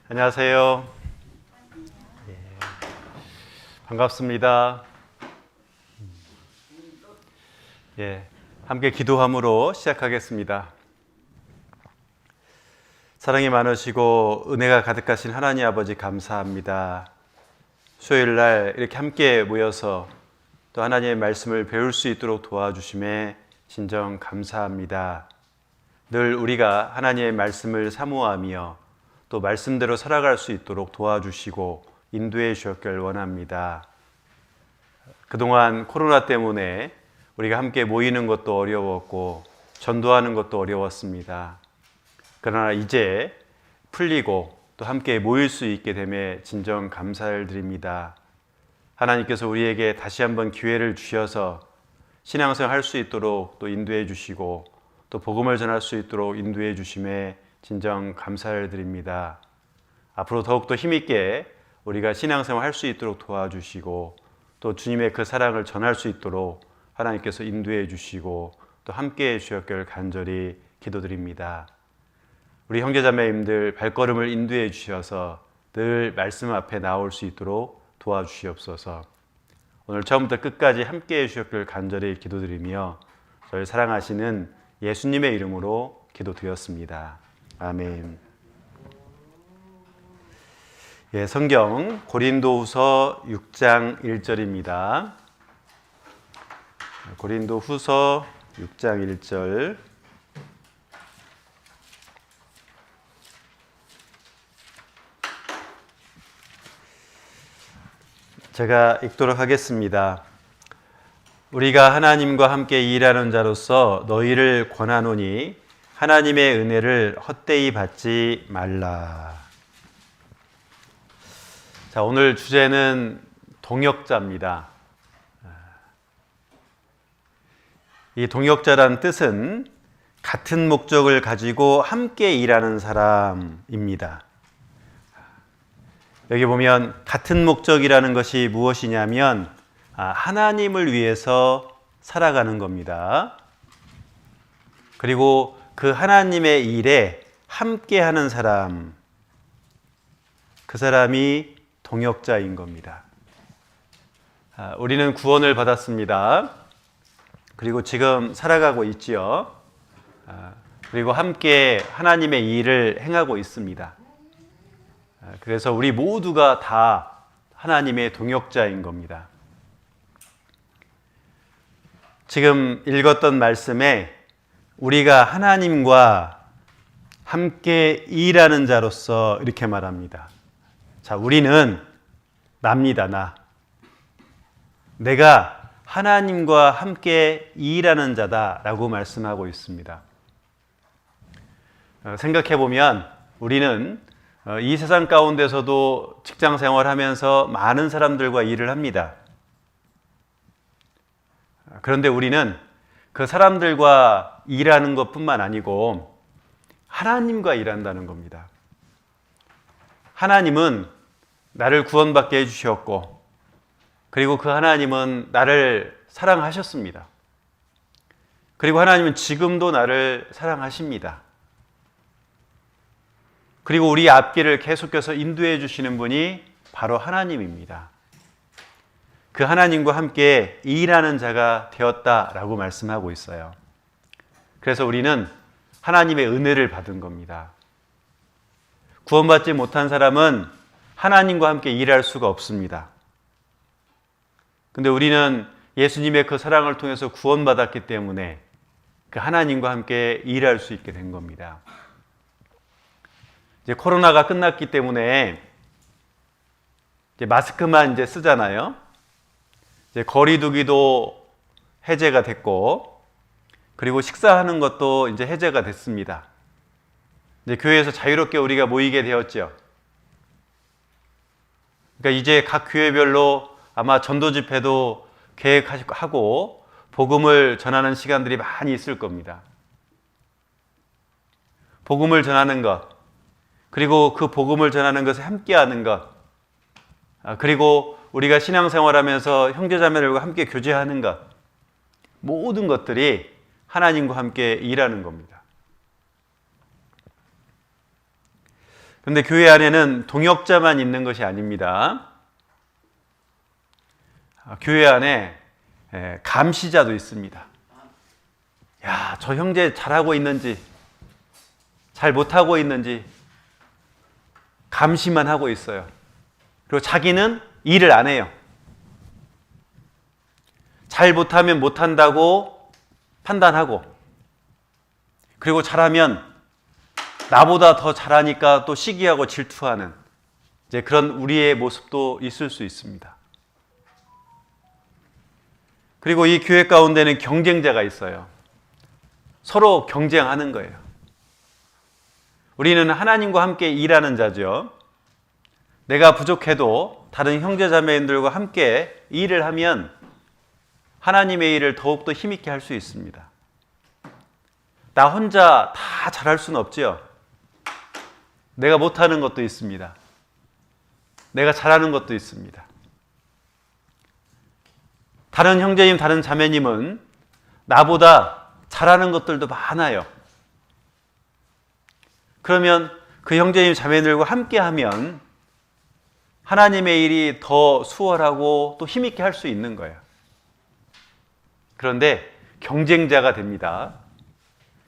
안녕하세요. 예, 반갑습니다. 함께 기도함으로 시작하겠습니다. 사랑이 많으시고 은혜가 가득하신 하나님 아버지 감사합니다. 수요일 날 이렇게 함께 모여서 또 하나님의 말씀을 배울 수 있도록 도와주심에 진정 감사합니다. 늘 우리가 하나님의 말씀을 사모하며 또 말씀대로 살아갈 수 있도록 도와주시고 인도해 주셨길 원합니다. 그동안 코로나 때문에 우리가 함께 모이는 것도 어려웠고 전도하는 것도 어려웠습니다. 그러나 이제 풀리고 또 함께 모일 수 있게 됨에 진정 감사를 드립니다. 하나님께서 우리에게 다시 한번 기회를 주셔서 신앙생활 할 수 있도록 또 인도해 주시고 또 복음을 전할 수 있도록 인도해 주심에 진정 감사를 드립니다. 앞으로 더욱더 힘있게 우리가 신앙생활 할 수 있도록 도와주시고 또 주님의 그 사랑을 전할 수 있도록 하나님께서 인도해 주시고 또 함께해 주셨길 간절히 기도드립니다. 우리 형제자매님들 발걸음을 인도해 주셔서 늘 말씀 앞에 나올 수 있도록 도와주시옵소서. 오늘 처음부터 끝까지 함께해 주셨길 간절히 기도드리며 저를 사랑하시는 예수님의 이름으로 기도드렸습니다. 아멘. 성경 고린도후서 6장 1절입니다. 고린도후서 6장 1절. 제가 읽도록 하겠습니다. 우리가 하나님과 함께 일하는 자로서 너희를 권하노니 하나님의 은혜를 헛되이 받지 말라. 자, 오늘 주제는 동역자입니다. 이 동역자란 뜻은 같은 목적을 가지고 함께 일하는 사람입니다. 여기 보면 같은 목적이라는 것이 무엇이냐면 하나님을 위해서 살아가는 겁니다. 그리고 그 하나님의 일에 함께하는 사람, 그 사람이 동역자인 겁니다. 우리는 구원을 받았습니다. 그리고 지금 살아가고 있지요. 그리고 함께 하나님의 일을 행하고 있습니다. 그래서 우리 모두가 다 하나님의 동역자인 겁니다. 지금 읽었던 말씀에 우리가 하나님과 함께 일하는 자로서 이렇게 말합니다. 자, 우리는 납니다, 나. 내가 하나님과 함께 일하는 자다라고 말씀하고 있습니다. 생각해 보면 우리는 이 세상 가운데서도 직장 생활하면서 많은 사람들과 일을 합니다. 그런데 우리는 그 사람들과 일하는 것뿐만 아니고 하나님과 일한다는 겁니다. 하나님은 나를 구원받게 해주셨고 그리고 그 하나님은 나를 사랑하셨습니다. 그리고 하나님은 지금도 나를 사랑하십니다. 그리고 우리 앞길을 계속해서 인도해 주시는 분이 바로 하나님입니다. 그 하나님과 함께 일하는 자가 되었다라고 말씀하고 있어요. 그래서 우리는 하나님의 은혜를 받은 겁니다. 구원받지 못한 사람은 하나님과 함께 일할 수가 없습니다. 근데 우리는 예수님의 그 사랑을 통해서 구원받았기 때문에 그 하나님과 함께 일할 수 있게 된 겁니다. 이제 코로나가 끝났기 때문에 이제 마스크만 이제 쓰잖아요. 이제 거리두기도 해제가 됐고, 그리고 식사하는 것도 이제 해제가 됐습니다. 이제 교회에서 자유롭게 우리가 모이게 되었죠. 그러니까 이제 각 교회별로 아마 전도 집회도 계획하고 복음을 전하는 시간들이 많이 있을 겁니다. 복음을 전하는 것, 그리고 그 복음을 전하는 것에 함께하는 것, 그리고 우리가 신앙생활하면서 형제자매들과 함께 교제하는 것, 모든 것들이 하나님과 함께 일하는 겁니다. 그런데 교회 안에는 동역자만 있는 것이 아닙니다. 교회 안에 감시자도 있습니다. 야, 저 형제 잘하고 있는지, 잘 못하고 있는지 감시만 하고 있어요. 그리고 자기는 일을 안 해요. 잘 못하면 못한다고 판단하고, 그리고 잘하면 나보다 더 잘하니까 또 시기하고 질투하는 이제 그런 우리의 모습도 있을 수 있습니다. 그리고 이 교회 가운데는 경쟁자가 있어요. 서로 경쟁하는 거예요. 우리는 하나님과 함께 일하는 자죠. 내가 부족해도 다른 형제자매님들과 함께 일을 하면 하나님의 일을 더욱더 힘있게 할 수 있습니다. 나 혼자 다 잘할 수는 없죠. 내가 못하는 것도 있습니다. 내가 잘하는 것도 있습니다. 다른 형제님, 다른 자매님은 나보다 잘하는 것들도 많아요. 그러면 그 형제님, 자매들과 함께하면 하나님의 일이 더 수월하고 또 힘있게 할 수 있는 거예요. 그런데 경쟁자가 됩니다.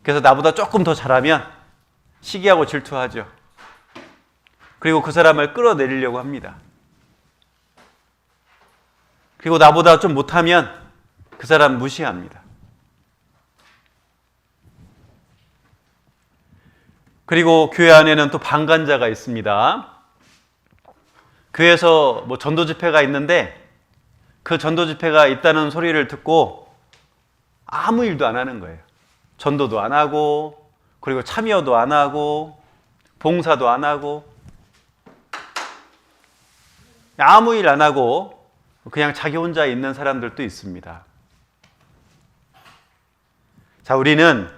그래서 나보다 조금 더 잘하면 시기하고 질투하죠. 그리고 그 사람을 끌어내리려고 합니다. 그리고 나보다 좀 못하면 그 사람 무시합니다. 그리고 교회 안에는 또 방관자가 있습니다. 교회에서 뭐 전도 집회가 있는데 그 전도 집회가 있다는 소리를 듣고 아무 일도 안 하는 거예요. 전도도 안 하고, 그리고 참여도 안 하고, 봉사도 안 하고, 아무 일 안 하고 그냥 자기 혼자 있는 사람들도 있습니다. 자, 우리는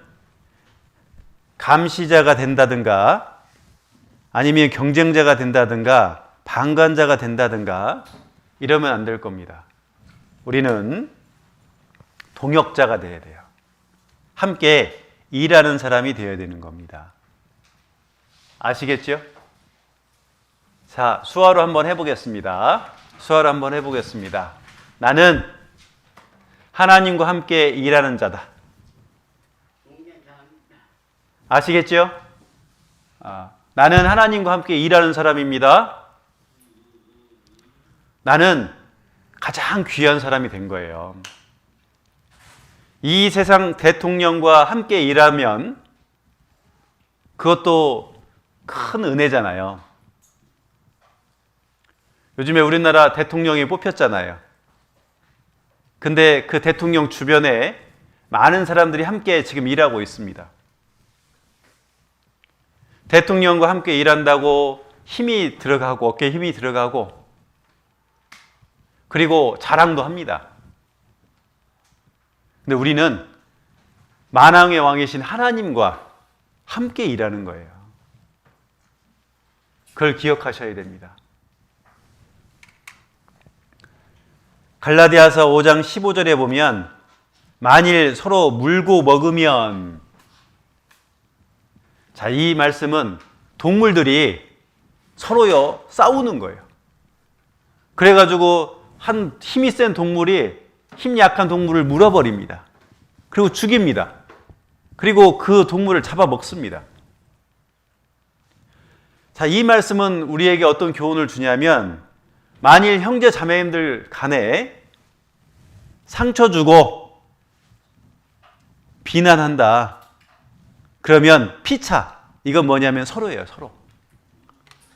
감시자가 된다든가 아니면 경쟁자가 된다든가 방관자가 된다든가 이러면 안 될 겁니다. 우리는 동역자가 되어야 돼요. 함께 일하는 사람이 되어야 되는 겁니다. 아시겠죠? 자, 수화로 한번 해보겠습니다. 수화로 한번 해보겠습니다. 나는 하나님과 함께 일하는 자다. 아시겠죠? 나는 하나님과 함께 일하는 사람입니다. 나는 가장 귀한 사람이 된 거예요. 이 세상 대통령과 함께 일하면 그것도 큰 은혜잖아요. 요즘에 우리나라 대통령이 뽑혔잖아요. 근데 그 대통령 주변에 많은 사람들이 함께 지금 일하고 있습니다. 대통령과 함께 일한다고 힘이 들어가고 어깨에 힘이 들어가고 그리고 자랑도 합니다. 근데 우리는 만왕의 왕이신 하나님과 함께 일하는 거예요. 그걸 기억하셔야 됩니다. 갈라디아서 5장 15절에 보면 만일 서로 물고 먹으면, 자, 이 말씀은 동물들이 서로요 싸우는 거예요. 그래가지고 한 힘이 센 동물이 힘 약한 동물을 물어버립니다. 그리고 죽입니다. 그리고 그 동물을 잡아먹습니다. 자, 이 말씀은 우리에게 어떤 교훈을 주냐면 만일 형제 자매님들 간에 상처 주고 비난한다. 그러면 피차. 이건 뭐냐면 서로예요.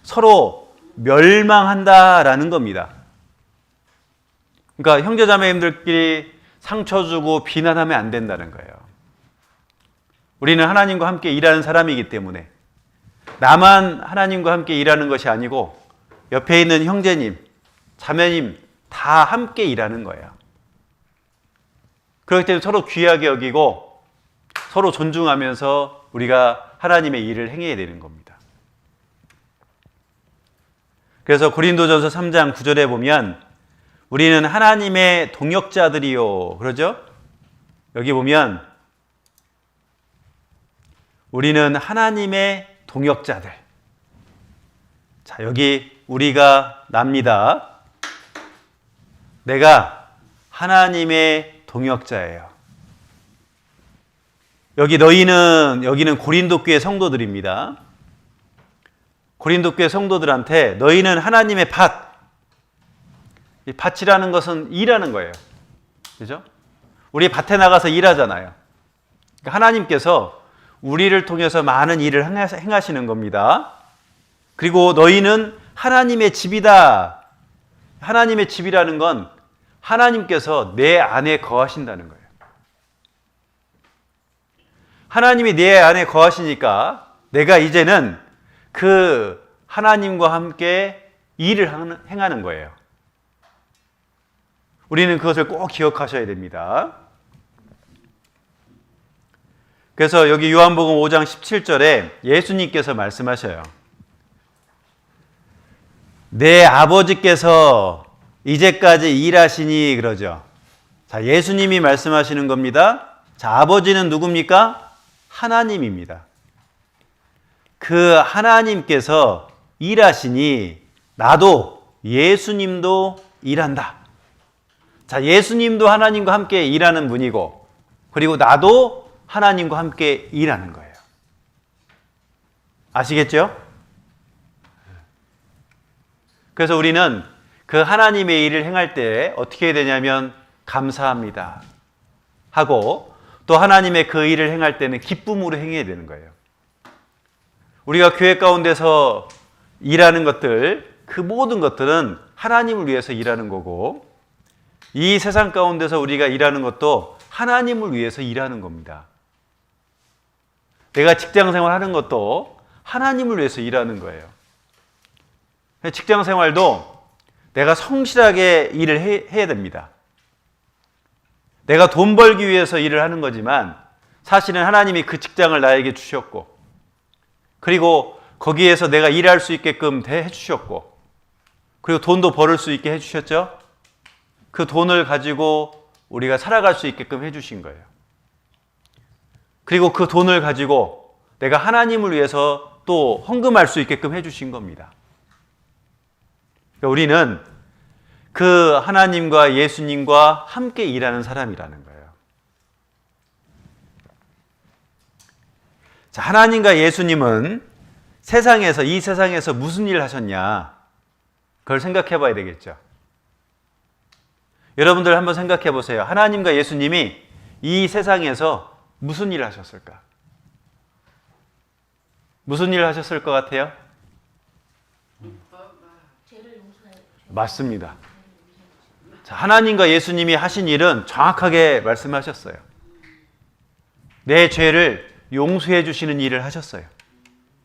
서로 멸망한다라는 겁니다. 그러니까 형제 자매님들끼리 상처 주고 비난하면 안 된다는 거예요. 우리는 하나님과 함께 일하는 사람이기 때문에 나만 하나님과 함께 일하는 것이 아니고 옆에 있는 형제님, 자매님 다 함께 일하는 거예요. 그렇기 때문에 서로 귀하게 여기고 서로 존중하면서 우리가 하나님의 일을 행해야 되는 겁니다. 그래서 고린도전서 3장 9절에 보면 우리는 하나님의 동역자들이요. 그러죠? 여기 보면 우리는 하나님의 동역자들. 자, 여기 우리가 납니다. 내가 하나님의 동역자예요. 여기는 고린도 교회 성도들입니다. 고린도 교회 성도들한테 너희는 하나님의 밭. 이 밭이라는 것은 일하는 거예요. 그죠? 우리 밭에 나가서 일하잖아요. 그러니까 하나님께서 우리를 통해서 많은 일을 행하시는 겁니다. 그리고 너희는 하나님의 집이다. 하나님의 집이라는 건 하나님께서 내 안에 거하신다는 거예요. 하나님이 내 안에 거하시니까 내가 이제는 그 하나님과 함께 일을 행하는 거예요. 우리는 그것을 꼭 기억하셔야 됩니다. 그래서 여기 요한복음 5장 17절에 예수님께서 말씀하셔요. 내 아버지께서 이제까지 일하시니 그러죠. 자, 예수님이 말씀하시는 겁니다. 자, 아버지는 누굽니까? 하나님입니다. 그 하나님께서 일하시니 나도 예수님도 일한다. 자, 예수님도 하나님과 함께 일하는 분이고, 그리고 나도 하나님과 함께 일하는 거예요. 아시겠죠? 그래서 우리는 그 하나님의 일을 행할 때 어떻게 해야 되냐면 감사합니다 하고, 또 하나님의 그 일을 행할 때는 기쁨으로 행해야 되는 거예요. 우리가 교회 가운데서 일하는 것들, 그 모든 것들은 하나님을 위해서 일하는 거고, 이 세상 가운데서 우리가 일하는 것도 하나님을 위해서 일하는 겁니다. 내가 직장생활 하는 것도 하나님을 위해서 일하는 거예요. 직장생활도 내가 성실하게 일을 해야 됩니다. 내가 돈 벌기 위해서 일을 하는 거지만 사실은 하나님이 그 직장을 나에게 주셨고, 그리고 거기에서 내가 일할 수 있게끔 해주셨고, 그리고 돈도 벌을 수 있게 해주셨죠. 그 돈을 가지고 우리가 살아갈 수 있게끔 해주신 거예요. 그리고 그 돈을 가지고 내가 하나님을 위해서 또 헌금할 수 있게끔 해주신 겁니다. 우리는 그 하나님과 예수님과 함께 일하는 사람이라는 거예요. 자, 하나님과 예수님은 이 세상에서 무슨 일을 하셨냐? 그걸 생각해 봐야 되겠죠. 여러분들 한번 생각해 보세요. 하나님과 예수님이 이 세상에서 무슨 일을 하셨을까? 무슨 일을 하셨을 것 같아요? 맞습니다. 자, 하나님과 예수님이 하신 일은 정확하게 말씀하셨어요. 내 죄를 용서해 주시는 일을 하셨어요.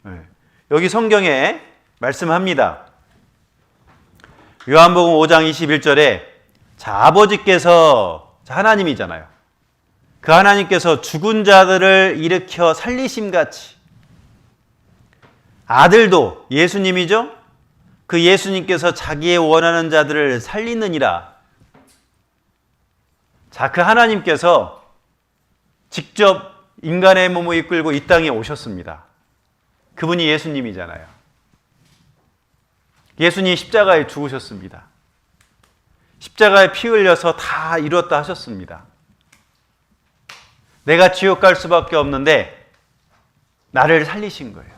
네. 여기 성경에 말씀합니다. 요한복음 5장 21절에 자, 아버지께서, 자, 하나님이잖아요. 그 하나님께서 죽은 자들을 일으켜 살리심같이 아들도 예수님이죠? 그 예수님께서 자기의 원하는 자들을 살리느니라. 자, 그 하나님께서 직접 인간의 몸을 이끌고 이 땅에 오셨습니다. 그분이 예수님이잖아요. 예수님이 십자가에 죽으셨습니다. 십자가에 피 흘려서 다 이뤘다 하셨습니다. 내가 지옥 갈 수밖에 없는데 나를 살리신 거예요.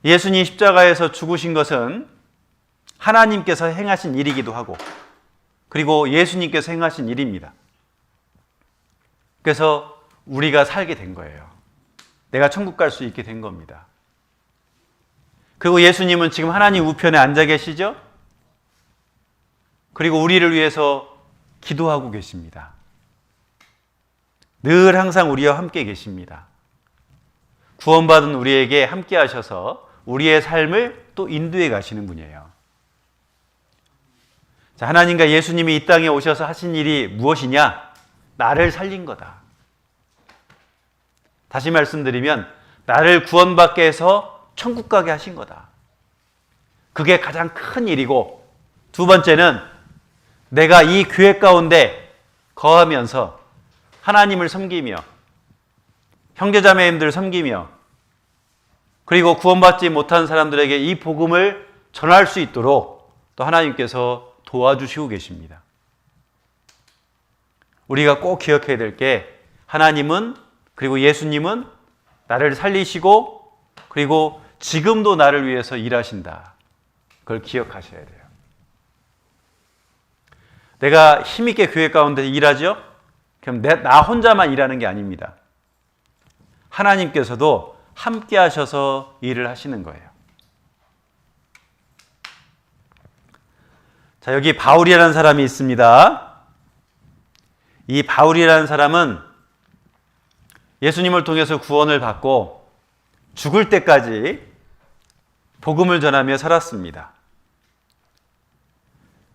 예수님 십자가에서 죽으신 것은 하나님께서 행하신 일이기도 하고, 그리고 예수님께서 행하신 일입니다. 그래서 우리가 살게 된 거예요. 내가 천국 갈 수 있게 된 겁니다. 그리고 예수님은 지금 하나님 우편에 앉아 계시죠? 그리고 우리를 위해서 기도하고 계십니다. 늘 항상 우리와 함께 계십니다. 구원받은 우리에게 함께 하셔서 우리의 삶을 또 인도해 가시는 분이에요. 자, 하나님과 예수님이 이 땅에 오셔서 하신 일이 무엇이냐? 나를 살린 거다. 다시 말씀드리면 나를 구원받게 해서 천국 가게 하신 거다. 그게 가장 큰 일이고, 두 번째는 내가 이 교회 가운데 거하면서 하나님을 섬기며 형제자매님들을 섬기며, 그리고 구원받지 못한 사람들에게 이 복음을 전할 수 있도록 또 하나님께서 도와주시고 계십니다. 우리가 꼭 기억해야 될 게 하나님은 그리고 예수님은 나를 살리시고 그리고 지금도 나를 위해서 일하신다. 그걸 기억하셔야 돼요. 내가 힘있게 교회 가운데 일하죠? 그럼 나 혼자만 일하는 게 아닙니다. 하나님께서도 함께 하셔서 일을 하시는 거예요. 자, 여기 바울이라는 사람이 있습니다. 이 바울이라는 사람은 예수님을 통해서 구원을 받고 죽을 때까지 복음을 전하며 살았습니다.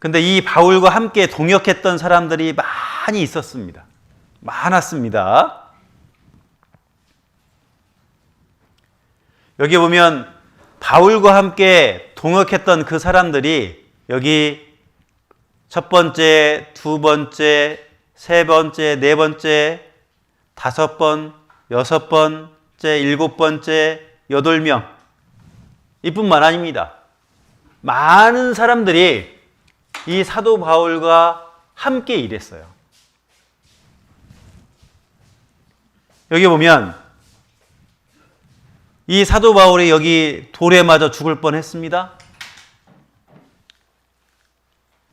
근데 이 바울과 함께 동역했던 사람들이 많이 있었습니다. 많았습니다. 여기 보면 바울과 함께 동역했던 그 사람들이 여기 첫 번째, 두 번째, 세 번째, 네 번째, 다섯 번, 여섯 번째, 일곱 번째, 8명. 이뿐만 아닙니다. 많은 사람들이 이 사도 바울과 함께 일했어요. 여기 보면 이 사도 바울이 여기 돌에 맞아 죽을 뻔했습니다.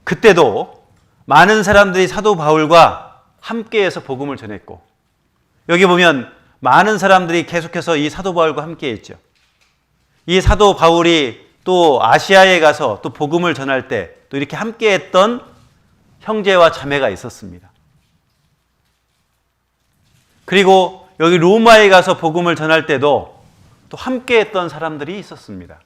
그때도 많은 사람들이 사도 바울과 함께해서 복음을 전했고, 여기 보면 많은 사람들이 계속해서 이 사도 바울과 함께했죠. 이 사도 바울이 또 아시아에 가서 또 복음을 전할 때 또 이렇게 함께했던 형제와 자매가 있었습니다. 그리고 여기 로마에 가서 복음을 전할 때도 또 함께했던 사람들이 있었습니다.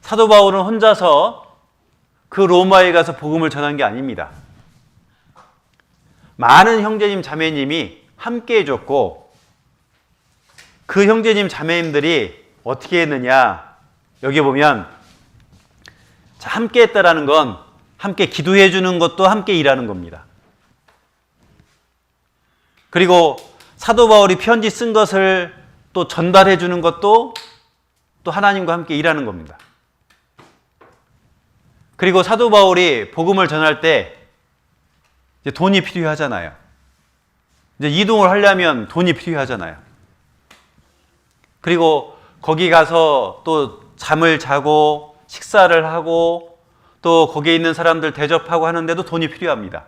사도 바울은 혼자서 그 로마에 가서 복음을 전한 게 아닙니다. 많은 형제님 자매님이 함께 해줬고, 그 형제님 자매님들이 어떻게 했느냐, 여기 보면 함께 했다라는 건 함께 기도해 주는 것도 함께 일하는 겁니다. 그리고 사도 바울이 편지 쓴 것을 또 전달해 주는 것도 또 하나님과 함께 일하는 겁니다. 그리고 사도 바울이 복음을 전할 때 이제 돈이 필요하잖아요. 이제 이동을 하려면 돈이 필요하잖아요. 그리고 거기 가서 또 잠을 자고 식사를 하고 또 거기에 있는 사람들 대접하고 하는데도 돈이 필요합니다.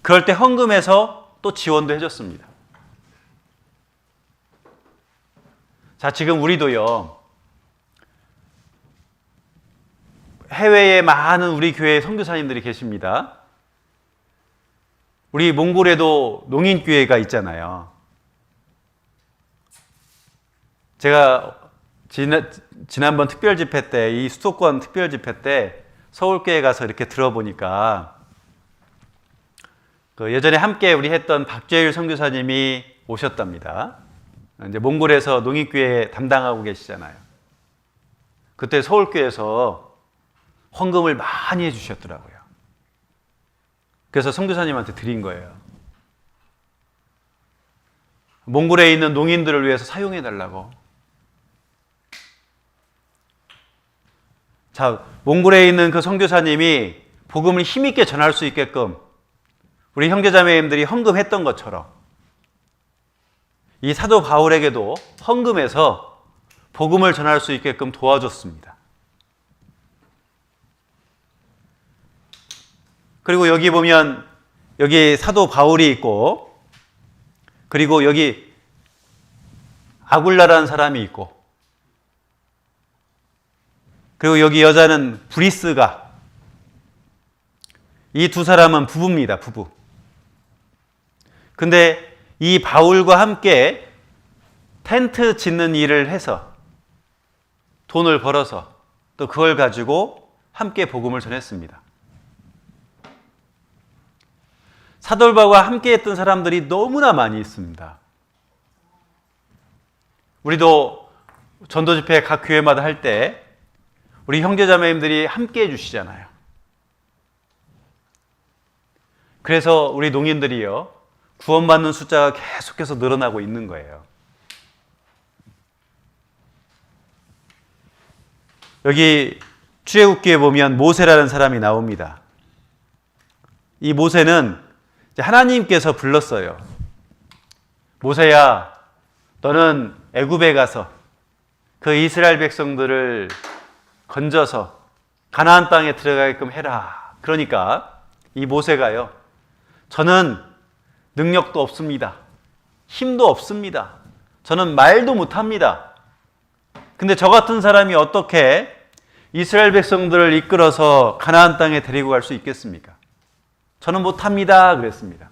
그럴 때 헌금해서 또 지원도 해줬습니다. 자, 지금 우리도요, 해외에 많은 우리 교회 선교사님들이 계십니다. 우리 몽골에도 농인교회가 있잖아요. 제가 지난번 특별집회 때, 이 수도권 특별집회 때 서울교회 가서 이렇게 들어보니까 그 예전에 함께 우리 했던 박재일 선교사님이 오셨답니다. 이제 몽골에서 농인교회 담당하고 계시잖아요. 그때 서울교회에서 헌금을 많이 해주셨더라고요. 그래서 선교사님한테 드린 거예요. 몽골에 있는 농인들을 위해서 사용해달라고. 자, 몽골에 있는 그 선교사님이 복음을 힘있게 전할 수 있게끔 우리 형제자매님들이 헌금했던 것처럼 이 사도 바울에게도 헌금해서 복음을 전할 수 있게끔 도와줬습니다. 그리고 여기 보면 여기 사도 바울이 있고, 그리고 여기 아굴라라는 사람이 있고, 그리고 여기 여자는 브리스가, 이 두 사람은 부부입니다. 부부. 근데 이 바울과 함께 텐트 짓는 일을 해서 돈을 벌어서 또 그걸 가지고 함께 복음을 전했습니다. 사도 바울과 함께 했던 사람들이 너무나 많이 있습니다. 우리도 전도 집회 각 교회마다 할 때 우리 형제자매님들이 함께 해주시잖아요. 그래서 우리 농인들이요, 구원받는 숫자가 계속해서 늘어나고 있는 거예요. 여기 출애굽기에 보면 모세라는 사람이 나옵니다. 이 모세는 하나님께서 불렀어요. 모세야, 너는 애굽에 가서 그 이스라엘 백성들을 건져서 가나안 땅에 들어가게끔 해라. 그러니까 이 모세가요, 저는 능력도 없습니다. 힘도 없습니다. 저는 말도 못합니다. 근데 저 같은 사람이 어떻게 이스라엘 백성들을 이끌어서 가나안 땅에 데리고 갈 수 있겠습니까? 저는 못합니다. 그랬습니다.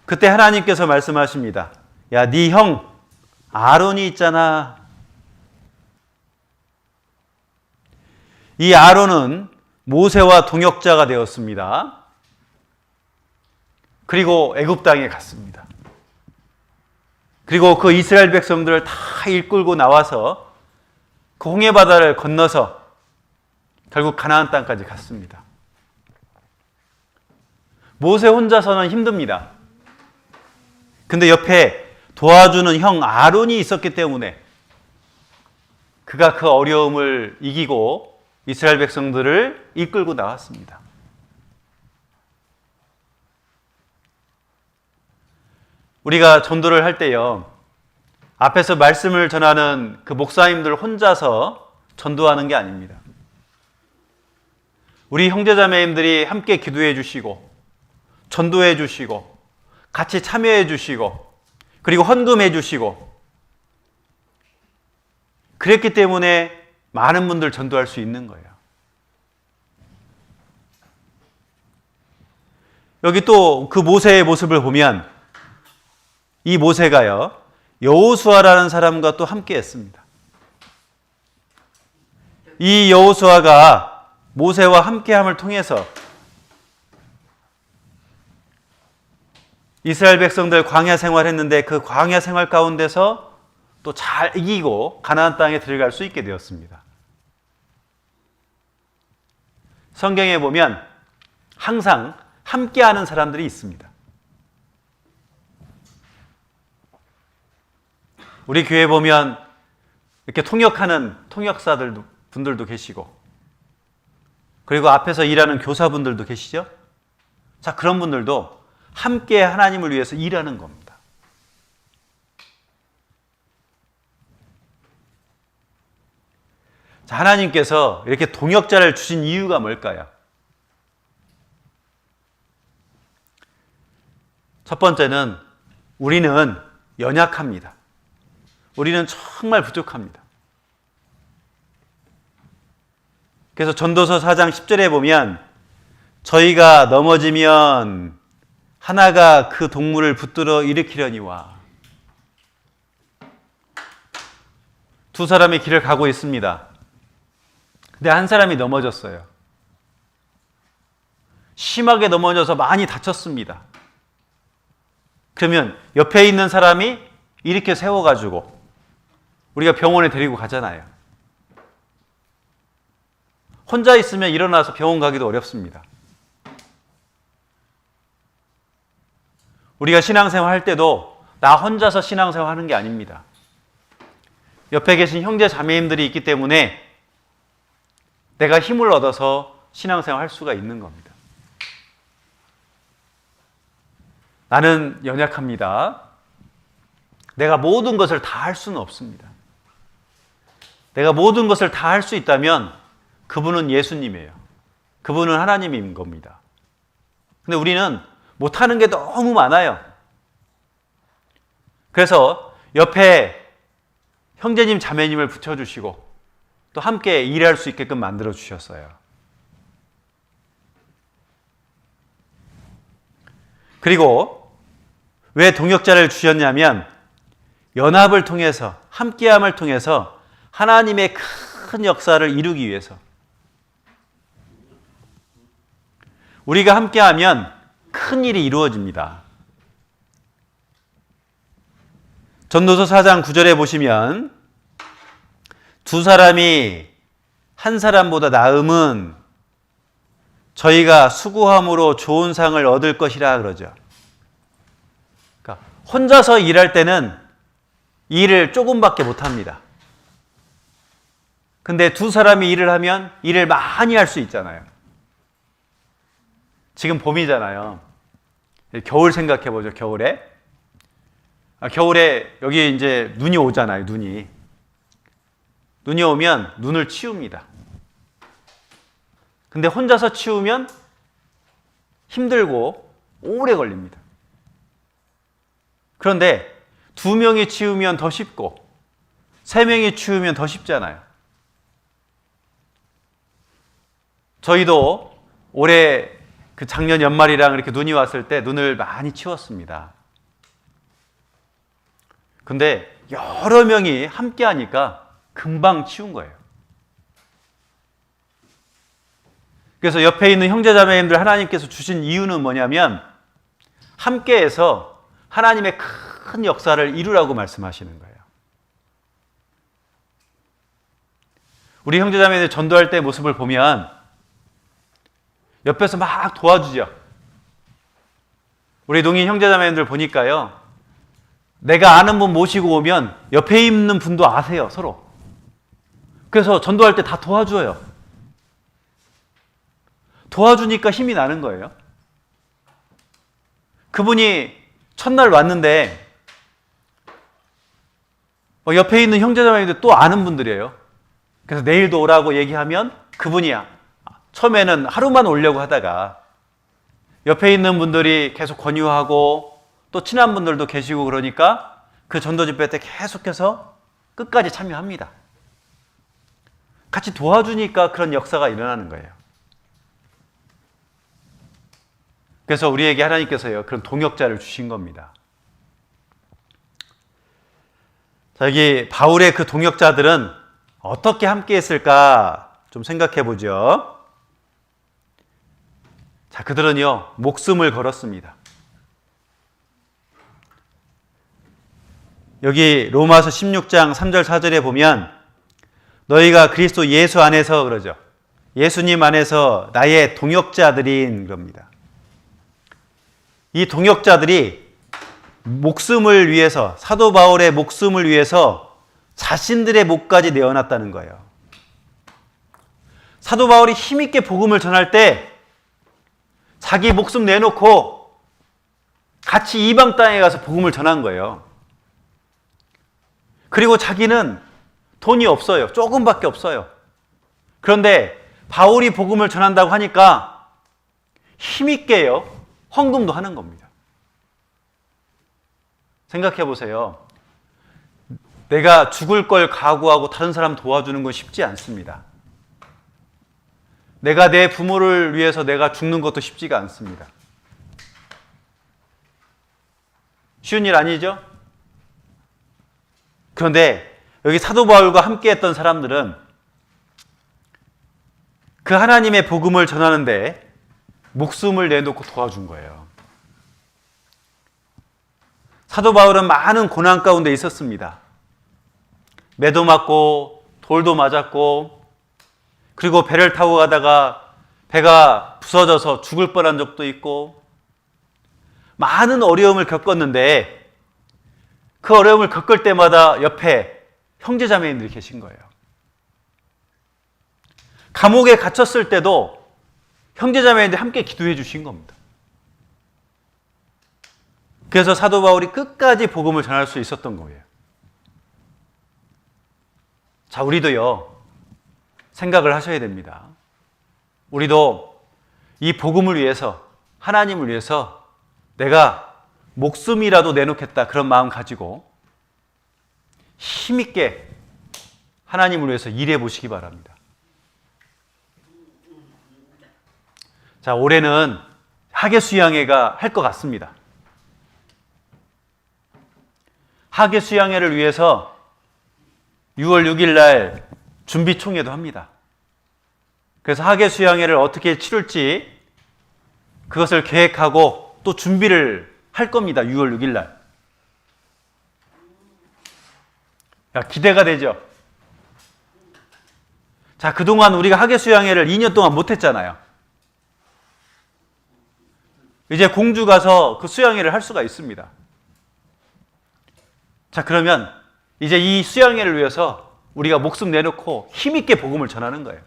그때 하나님께서 말씀하십니다. 야, 네 형 아론이 있잖아. 이 아론은 모세와 동역자가 되었습니다. 그리고 애굽 땅에 갔습니다. 그리고 그 이스라엘 백성들을 다 이끌고 나와서 그 홍해 바다를 건너서 결국 가나안 땅까지 갔습니다. 모세 혼자서는 힘듭니다. 근데 옆에 도와주는 형 아론이 있었기 때문에 그가 그 어려움을 이기고 이스라엘 백성들을 이끌고 나왔습니다. 우리가 전도를 할 때요, 앞에서 말씀을 전하는 그 목사님들 혼자서 전도하는 게 아닙니다. 우리 형제자매님들이 함께 기도해 주시고 전도해 주시고 같이 참여해 주시고 그리고 헌금해 주시고 그랬기 때문에 많은 분들 전도할 수 있는 거예요. 여기 또 그 모세의 모습을 보면 이 모세가요, 여호수아라는 사람과 또 함께 했습니다. 이 여호수아가 모세와 함께함을 통해서 이스라엘 백성들 광야 생활했는데 그 광야 생활 가운데서 또 잘 이기고 가나안 땅에 들어갈 수 있게 되었습니다. 성경에 보면 항상 함께하는 사람들이 있습니다. 우리 교회 보면 이렇게 통역하는 통역사들 분들도 계시고 그리고 앞에서 일하는 교사분들도 계시죠? 자, 그런 분들도 함께 하나님을 위해서 일하는 겁니다. 자, 하나님께서 이렇게 동역자를 주신 이유가 뭘까요? 첫 번째는 우리는 연약합니다. 우리는 정말 부족합니다. 그래서 전도서 4장 10절에 보면 저희가 넘어지면 하나가 그 동물을 붙들어 일으키려니와. 두 사람이 길을 가고 있습니다. 근데 한 사람이 넘어졌어요. 심하게 넘어져서 많이 다쳤습니다. 그러면 옆에 있는 사람이 이렇게 세워가지고 우리가 병원에 데리고 가잖아요. 혼자 있으면 일어나서 병원 가기도 어렵습니다. 우리가 신앙생활 할 때도 나 혼자서 신앙생활 하는 게 아닙니다. 옆에 계신 형제 자매님들이 있기 때문에 내가 힘을 얻어서 신앙생활 할 수가 있는 겁니다. 나는 연약합니다. 내가 모든 것을 다 할 수는 없습니다. 내가 모든 것을 다 할 수 있다면 그분은 예수님이에요. 그분은 하나님인 겁니다. 근데 우리는 못하는 게 너무 많아요. 그래서 옆에 형제님, 자매님을 붙여주시고 또 함께 일할 수 있게끔 만들어 주셨어요. 그리고 왜 동역자를 주셨냐면 연합을 통해서, 함께함을 통해서 하나님의 큰 역사를 이루기 위해서. 우리가 함께하면 큰 일이 이루어집니다. 전도서 4장 9절에 보시면 두 사람이 한 사람보다 나음은 저희가 수고함으로 좋은 상을 얻을 것이라 그러죠. 그러니까 혼자서 일할 때는 일을 조금밖에 못합니다. 근데 두 사람이 일을 하면 일을 많이 할 수 있잖아요. 지금 봄이잖아요. 겨울 생각해 보죠. 겨울에. 겨울에 여기 이제 눈이 오잖아요. 눈이 오면 눈을 치웁니다. 근데 혼자서 치우면 힘들고 오래 걸립니다. 그런데 두 명이 치우면 더 쉽고 세 명이 치우면 더 쉽잖아요. 저희도 올해 그 작년 연말이랑 이렇게 눈이 왔을 때 눈을 많이 치웠습니다. 근데 여러 명이 함께 하니까 금방 치운 거예요. 그래서 옆에 있는 형제자매님들 하나님께서 주신 이유는 뭐냐면 함께해서 하나님의 큰 역사를 이루라고 말씀하시는 거예요. 우리 형제자매들 전도할 때 모습을 보면 옆에서 막 도와주죠. 우리 농인 형제자매님들 보니까요. 내가 아는 분 모시고 오면 옆에 있는 분도 아세요, 서로. 그래서 전도할 때 다 도와줘요. 도와주니까 힘이 나는 거예요. 그분이 첫날 왔는데 옆에 있는 형제자매님들 또 아는 분들이에요. 그래서 내일도 오라고 얘기하면 그분이 처음에는 하루만 오려고 하다가 옆에 있는 분들이 계속 권유하고 또 친한 분들도 계시고 그러니까 그 전도 집회 때 계속해서 끝까지 참여합니다. 같이 도와주니까 그런 역사가 일어나는 거예요. 그래서 우리에게 하나님께서요, 그런 동역자를 주신 겁니다. 자, 여기 바울의 그 동역자들은 어떻게 함께 했을까 좀 생각해 보죠. 자, 그들은요, 목숨을 걸었습니다. 여기 로마서 16장 3절 4절에 보면 너희가 그리스도 예수 안에서 그러죠. 예수님 안에서 나의 동역자들인 겁니다. 이 동역자들이 목숨을 위해서, 사도 바울의 목숨을 위해서 자신들의 목까지 내어놨다는 거예요. 사도 바울이 힘있게 복음을 전할 때 자기 목숨 내놓고 같이 이방 땅에 가서 복음을 전한 거예요. 그리고 자기는 돈이 없어요. 조금밖에 없어요. 그런데 바울이 복음을 전한다고 하니까 힘있게요. 헌금도 하는 겁니다. 생각해 보세요. 내가 죽을 걸 각오하고 다른 사람 도와주는 건 쉽지 않습니다. 내가 내 부모를 위해서 내가 죽는 것도 쉽지가 않습니다. 쉬운 일 아니죠? 그런데 여기 사도 바울과 함께 했던 사람들은 그 하나님의 복음을 전하는데 목숨을 내놓고 도와준 거예요. 사도 바울은 많은 고난 가운데 있었습니다. 매도 맞고 돌도 맞았고 그리고 배를 타고 가다가 배가 부서져서 죽을 뻔한 적도 있고 많은 어려움을 겪었는데 그 어려움을 겪을 때마다 옆에 형제자매님들이 계신 거예요. 감옥에 갇혔을 때도 형제자매님들이 함께 기도해 주신 겁니다. 그래서 사도 바울이 끝까지 복음을 전할 수 있었던 거예요. 자, 우리도요, 생각을 하셔야 됩니다. 우리도 이 복음을 위해서, 하나님을 위해서 내가 목숨이라도 내놓겠다 그런 마음 가지고 힘있게 하나님을 위해서 일해 보시기 바랍니다. 자, 올해는 하계수양회가 할 것 같습니다. 하계수양회를 위해서 6월 6일 날 준비총회도 합니다. 그래서 하계수양회를 어떻게 치룰지 그것을 계획하고 또 준비를 할 겁니다. 6월 6일 날. 야, 기대가 되죠? 자, 그동안 우리가 하계수양회를 2년 동안 못했잖아요. 이제 공주 가서 그 수양회를 할 수가 있습니다. 자, 그러면 이제 이 수양회를 위해서 우리가 목숨 내놓고 힘있게 복음을 전하는 거예요.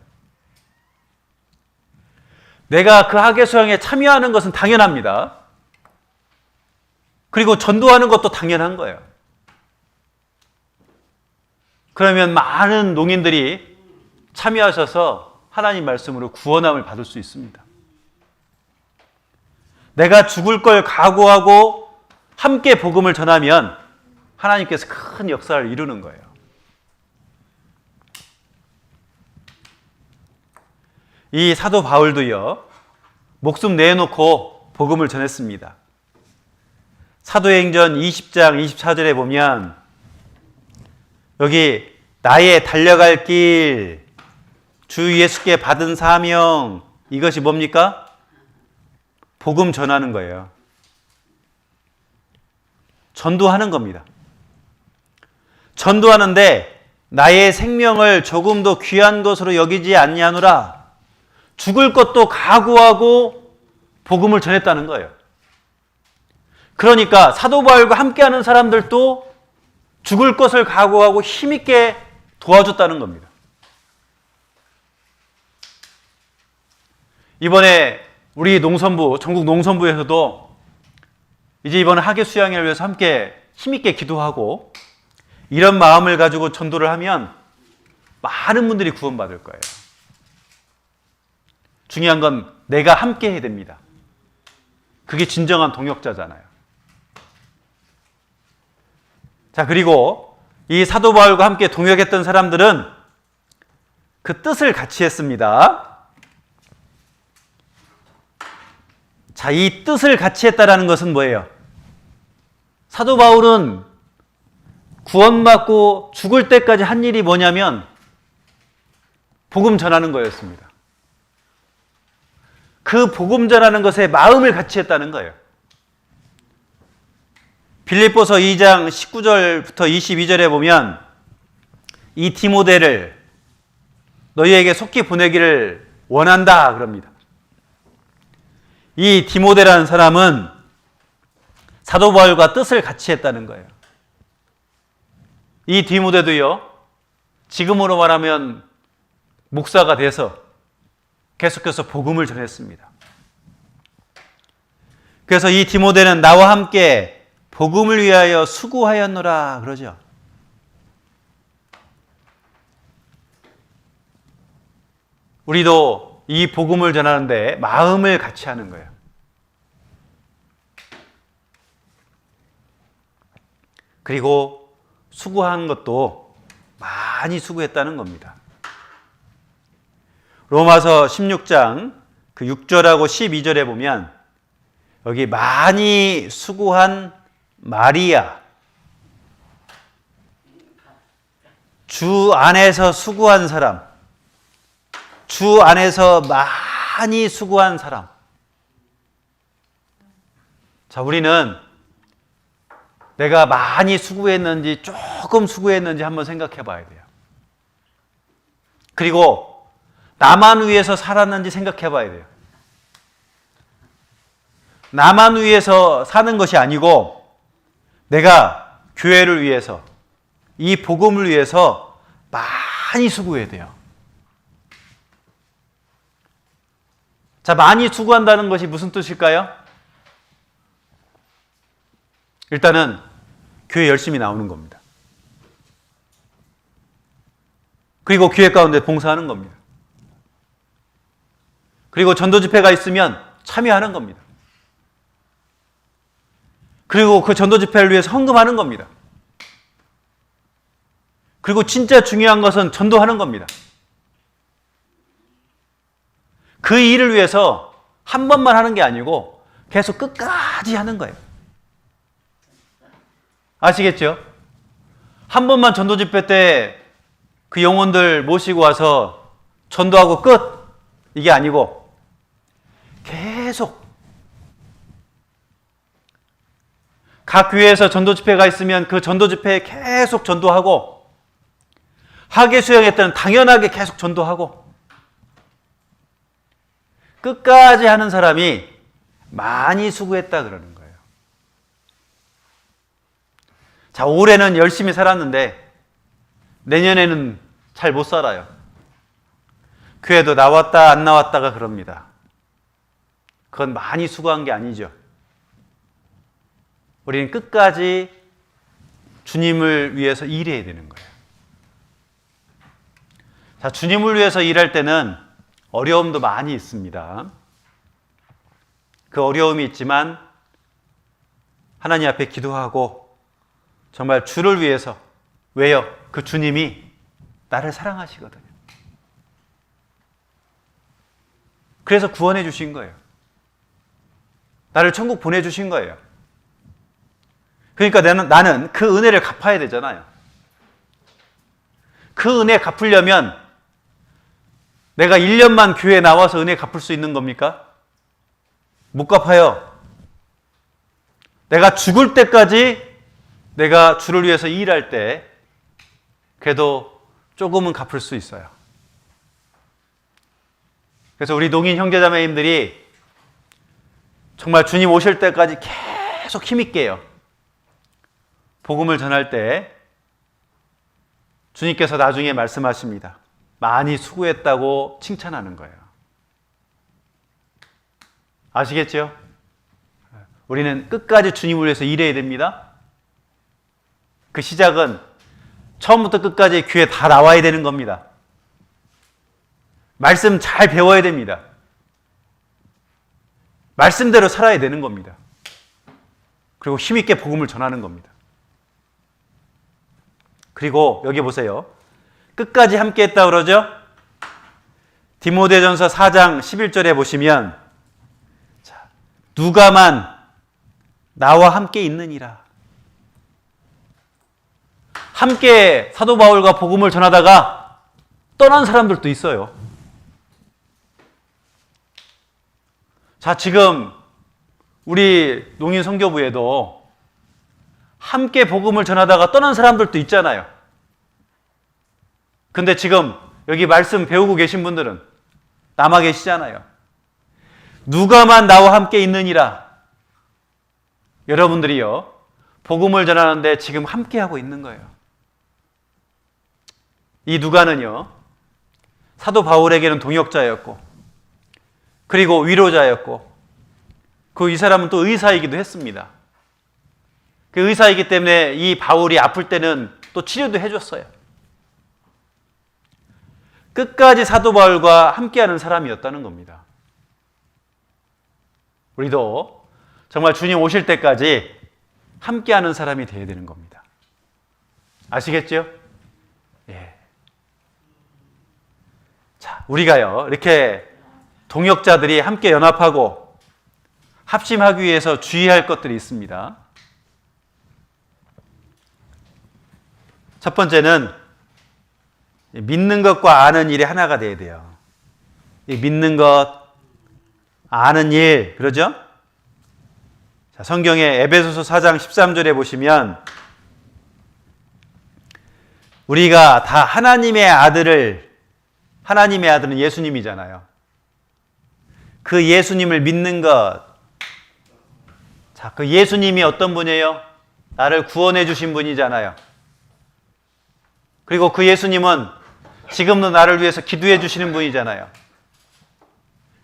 내가 그 학예 수양회에 참여하는 것은 당연합니다. 그리고 전도하는 것도 당연한 거예요. 그러면 많은 농인들이 참여하셔서 하나님 말씀으로 구원함을 받을 수 있습니다. 내가 죽을 걸 각오하고 함께 복음을 전하면 하나님께서 큰 역사를 이루는 거예요. 이 사도 바울도요, 목숨 내놓고 복음을 전했습니다. 사도행전 20장 24절에 보면 여기 나의 달려갈 길, 주 예수께 받은 사명, 이것이 뭡니까? 복음 전하는 거예요. 전도하는 겁니다. 전도하는데 나의 생명을 조금도 귀한 것으로 여기지 아니하노라. 죽을 것도 각오하고 복음을 전했다는 거예요. 그러니까 사도 바울과 함께하는 사람들도 죽을 것을 각오하고 힘있게 도와줬다는 겁니다. 이번에 우리 농선부, 전국 농선부에서도 이제 이번에 학예 수양회를 위해서 함께 힘있게 기도하고 이런 마음을 가지고 전도를 하면 많은 분들이 구원받을 거예요. 중요한 건 내가 함께 해야 됩니다. 그게 진정한 동역자잖아요. 자, 그리고 이 사도 바울과 함께 동역했던 사람들은 그 뜻을 같이 했습니다. 자, 이 뜻을 같이 했다라는 것은 뭐예요? 사도 바울은 구원받고 죽을 때까지 한 일이 뭐냐면 복음 전하는 거였습니다. 그 복음 전하는 것에 마음을 같이 했다는 거예요. 빌립보서 2장 19절부터 22절에 보면 이 디모데를 너희에게 속히 보내기를 원한다 그럽니다. 이 디모데라는 사람은 사도 바울과 뜻을 같이 했다는 거예요. 이 디모데도요, 지금으로 말하면 목사가 돼서 계속해서 복음을 전했습니다. 그래서 이 디모데는 나와 함께 복음을 위하여 수고하였노라 그러죠. 우리도 이 복음을 전하는데 마음을 같이 하는 거예요. 그리고 수고한 것도 많이 수고했다는 겁니다. 로마서 16장 그 6절하고 12절에 보면 여기 많이 수고한 마리아, 주 안에서 수고한 사람, 주 안에서 많이 수고한 사람. 자, 우리는 내가 많이 수고했는지 조금 수고했는지 한번 생각해 봐야 돼요. 그리고 나만 위해서 살았는지 생각해 봐야 돼요. 나만 위해서 사는 것이 아니고 내가 교회를 위해서, 이 복음을 위해서 많이 수고해야 돼요. 자, 많이 수고한다는 것이 무슨 뜻일까요? 일단은 교회 열심히 나오는 겁니다. 그리고 교회 가운데 봉사하는 겁니다. 그리고 전도 집회가 있으면 참여하는 겁니다. 그리고 그 전도 집회를 위해서 헌금하는 겁니다. 그리고 진짜 중요한 것은 전도하는 겁니다. 그 일을 위해서 한 번만 하는 게 아니고 계속 끝까지 하는 거예요. 아시겠죠? 한 번만 전도 집회 때 그 영혼들 모시고 와서 전도하고 끝! 이게 아니고 계속 각 교회에서 전도 집회가 있으면 그 전도 집회에 계속 전도하고, 학예 수양회 때는 당연하게 계속 전도하고, 끝까지 하는 사람이 많이 수고했다 그러는 거예요. 자, 올해는 열심히 살았는데 내년에는 잘 못 살아요. 교회도 나왔다 안 나왔다가 그럽니다. 그건 많이 수고한 게 아니죠. 우리는 끝까지 주님을 위해서 일해야 되는 거예요. 자, 주님을 위해서 일할 때는 어려움도 많이 있습니다. 그 어려움이 있지만 하나님 앞에 기도하고 정말 주를 위해서, 왜요? 그 주님이 나를 사랑하시거든요. 그래서 구원해 주신 거예요. 나를 천국 보내주신 거예요. 그러니까 나는 그 은혜를 갚아야 되잖아요. 그 은혜 갚으려면 내가 1년만 교회에 나와서 은혜 갚을 수 있는 겁니까? 못 갚아요. 내가 죽을 때까지 내가 주를 위해서 일할 때 그래도 조금은 갚을 수 있어요. 그래서 우리 농인 형제자매님들이 정말 주님 오실 때까지 계속 힘있게요. 복음을 전할 때 주님께서 나중에 말씀하십니다. 많이 수고했다고 칭찬하는 거예요. 아시겠죠? 우리는 끝까지 주님을 위해서 일해야 됩니다. 그 시작은 처음부터 끝까지 교회 다 나와야 되는 겁니다. 말씀 잘 배워야 됩니다. 말씀대로 살아야 되는 겁니다. 그리고 힘있게 복음을 전하는 겁니다. 그리고 여기 보세요. 끝까지 함께 했다 그러죠? 디모데전서 4장 11절에 보시면 누가만 나와 함께 있느니라. 함께 사도 바울과 복음을 전하다가 떠난 사람들도 있어요. 자, 지금 우리 농인 선교부에도 함께 복음을 전하다가 떠난 사람들도 있잖아요. 근데 지금 여기 말씀 배우고 계신 분들은 남아 계시잖아요. 누가만 나와 함께 있느니라. 여러분들이요, 복음을 전하는데 지금 함께 하고 있는 거예요. 이 누가는요, 사도 바울에게는 동역자였고, 그리고 위로자였고, 이 사람은 또 의사이기도 했습니다. 그 의사이기 때문에 이 바울이 아플 때는 또 치료도 해줬어요. 끝까지 사도 바울과 함께하는 사람이었다는 겁니다. 우리도 정말 주님 오실 때까지 함께하는 사람이 되어야 되는 겁니다. 아시겠죠? 예. 자, 우리가요, 이렇게 동역자들이 함께 연합하고 합심하기 위해서 주의할 것들이 있습니다. 첫 번째는 믿는 것과 아는 일이 하나가 돼야 돼요. 믿는 것, 아는 일, 그러죠? 자, 성경의 에베소서 4장 13절에 보시면 우리가 다 하나님의 아들은 예수님이잖아요. 그 예수님을 믿는 것. 자, 그 예수님이 어떤 분이에요? 나를 구원해 주신 분이잖아요. 그리고 그 예수님은 지금도 나를 위해서 기도해 주시는 분이잖아요.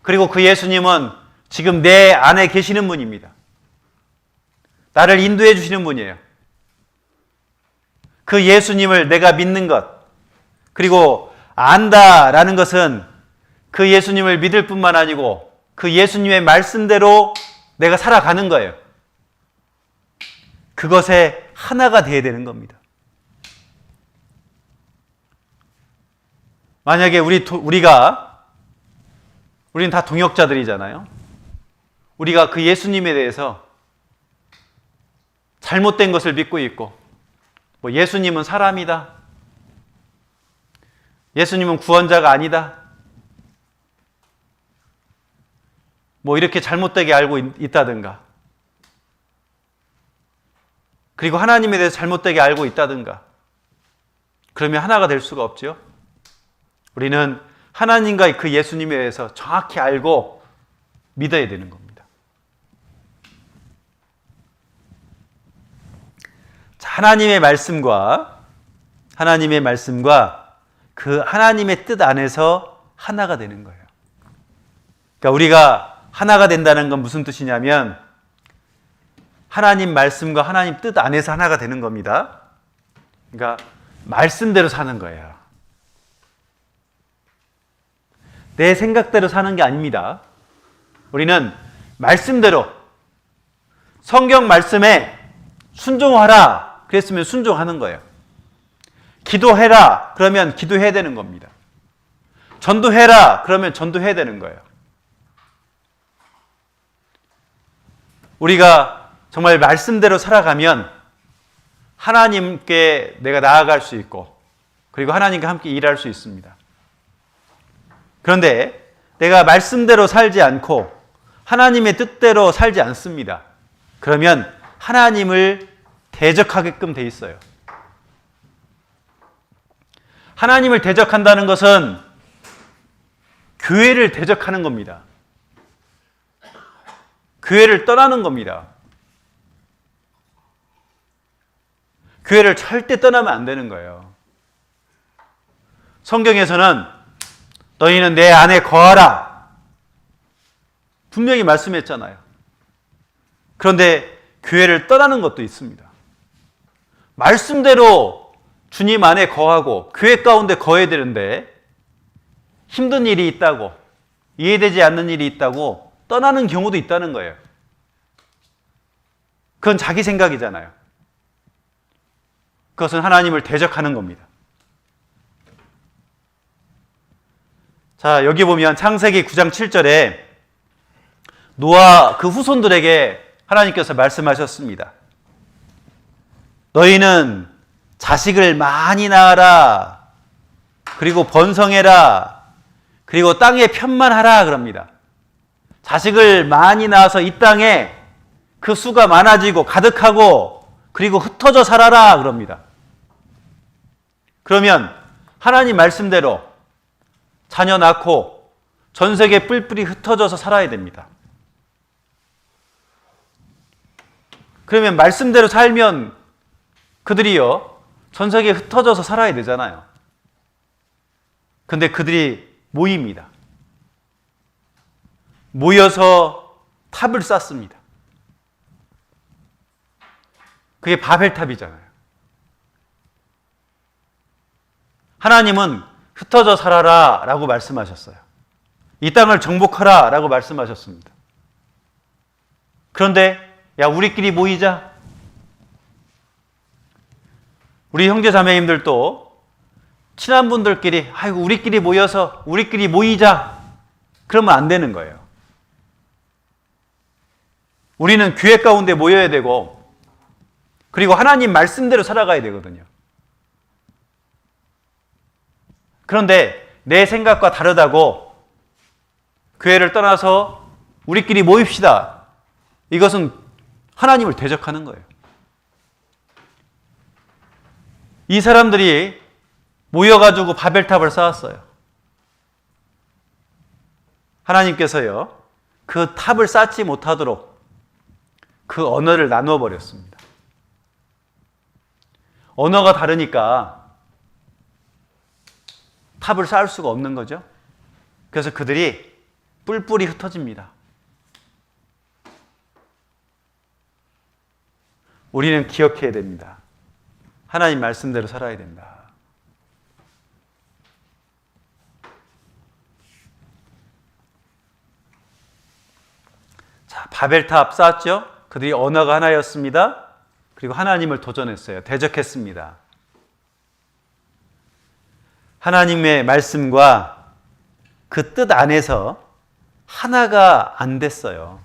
그리고 그 예수님은 지금 내 안에 계시는 분입니다. 나를 인도해 주시는 분이에요. 그 예수님을 내가 믿는 것, 그리고 안다라는 것은 그 예수님을 믿을 뿐만 아니고 그 예수님의 말씀대로 내가 살아가는 거예요. 그것에 하나가 되어야 되는 겁니다. 만약에 우리는 다 동역자들이잖아요. 우리가 그 예수님에 대해서 잘못된 것을 믿고 있고, 예수님은 사람이다, 예수님은 구원자가 아니다, 이렇게 잘못되게 알고 있다든가, 그리고 하나님에 대해서 잘못되게 알고 있다든가, 그러면 하나가 될 수가 없죠. 우리는 하나님과 그 예수님에 대해서 정확히 알고 믿어야 되는 겁니다. 하나님의 말씀과 그 하나님의 뜻 안에서 하나가 되는 거예요. 그러니까 우리가 하나가 된다는 건 무슨 뜻이냐면 하나님 말씀과 하나님 뜻 안에서 하나가 되는 겁니다. 그러니까 말씀대로 사는 거예요. 내 생각대로 사는 게 아닙니다. 우리는 말씀대로 성경 말씀에 순종하라 그랬으면 순종하는 거예요. 기도해라 그러면 기도해야 되는 겁니다. 전도해라 그러면 전도해야 되는 거예요. 우리가 정말 말씀대로 살아가면 하나님께 내가 나아갈 수 있고 그리고 하나님과 함께 일할 수 있습니다. 그런데 내가 말씀대로 살지 않고 하나님의 뜻대로 살지 않습니다. 그러면 하나님을 대적하게끔 돼 있어요. 하나님을 대적한다는 것은 교회를 대적하는 겁니다. 교회를 떠나는 겁니다. 교회를 절대 떠나면 안 되는 거예요. 성경에서는 너희는 내 안에 거하라 분명히 말씀했잖아요. 그런데 교회를 떠나는 것도 있습니다. 말씀대로 주님 안에 거하고 교회 가운데 거해야 되는데 힘든 일이 있다고 이해되지 않는 일이 있다고 떠나는 경우도 있다는 거예요. 그건 자기 생각이잖아요. 그것은 하나님을 대적하는 겁니다. 자, 여기 보면 창세기 9장 7절에 노아 그 후손들에게 하나님께서 말씀하셨습니다. 너희는 자식을 많이 낳아라. 그리고 번성해라. 그리고 땅에 편만하라 그럽니다. 자식을 많이 낳아서 이 땅에 그 수가 많아지고 가득하고 그리고 흩어져 살아라 그럽니다. 그러면 하나님 말씀대로 자녀 낳고 전 세계에 뿔뿔이 흩어져서 살아야 됩니다. 그러면 말씀대로 살면 그들이요 전 세계에 흩어져서 살아야 되잖아요. 근데 그들이 모입니다. 모여서 탑을 쌓습니다. 그게 바벨탑이잖아요. 하나님은 흩어져 살아라 라고 말씀하셨어요. 이 땅을 정복하라 라고 말씀하셨습니다. 그런데 야 우리끼리 모이자. 우리 형제 자매님들도 친한 분들끼리 아이고 우리끼리 모여서 우리끼리 모이자. 그러면 안 되는 거예요. 우리는 교회 가운데 모여야 되고 그리고 하나님 말씀대로 살아가야 되거든요. 그런데 내 생각과 다르다고 교회를 떠나서 우리끼리 모입시다. 이것은 하나님을 대적하는 거예요. 이 사람들이 모여가지고 바벨탑을 쌓았어요. 하나님께서요, 그 탑을 쌓지 못하도록 그 언어를 나누어 버렸습니다. 언어가 다르니까 탑을 쌓을 수가 없는 거죠. 그래서 그들이 뿔뿔이 흩어집니다. 우리는 기억해야 됩니다. 하나님 말씀대로 살아야 된다. 자, 바벨탑 쌓았죠? 그들이 언어가 하나였습니다. 그리고 하나님을 도전했어요. 대적했습니다. 하나님의 말씀과 그 뜻 안에서 하나가 안 됐어요.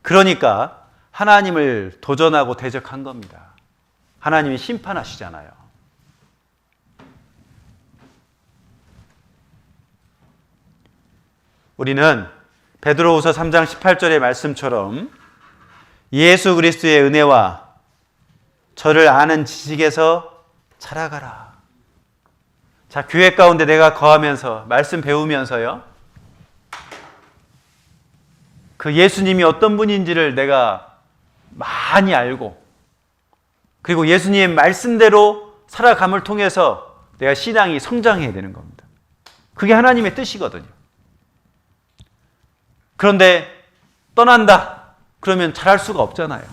그러니까 하나님을 도전하고 대적한 겁니다. 하나님이 심판하시잖아요. 우리는 베드로후서 3장 18절의 말씀처럼 예수 그리스도의 은혜와 저를 아는 지식에서 자라가라. 자, 교회 가운데 내가 거하면서 말씀 배우면서요, 그 예수님이 어떤 분인지를 내가 많이 알고 그리고 예수님 말씀대로 살아감을 통해서 내가 신앙이 성장해야 되는 겁니다. 그게 하나님의 뜻이거든요. 그런데 떠난다 그러면 잘할 수가 없잖아요.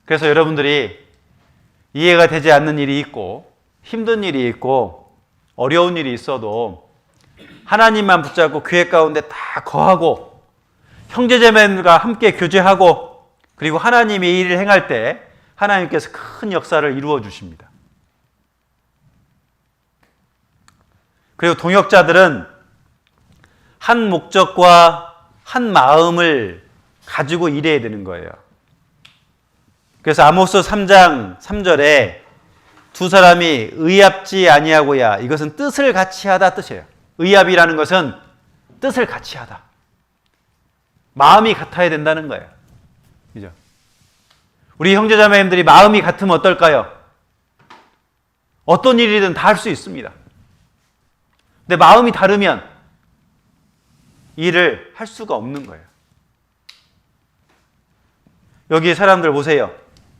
그래서 여러분들이 이해가 되지 않는 일이 있고 힘든 일이 있고 어려운 일이 있어도 하나님만 붙잡고 교회 가운데 다 거하고 형제자매들과 함께 교제하고 그리고 하나님의 일을 행할 때 하나님께서 큰 역사를 이루어 주십니다. 그리고 동역자들은 한 목적과 한 마음을 가지고 일해야 되는 거예요. 그래서 아모스 3장 3절에 두 사람이 의합지 아니하고야 이것은 뜻을 같이 하다 뜻이에요. 의합이라는 것은 뜻을 같이 하다. 마음이 같아야 된다는 거예요. 그죠? 우리 형제자매님들이 마음이 같으면 어떨까요? 어떤 일이든 다 할 수 있습니다. 근데 마음이 다르면 일을 할 수가 없는 거예요. 여기 사람들 보세요.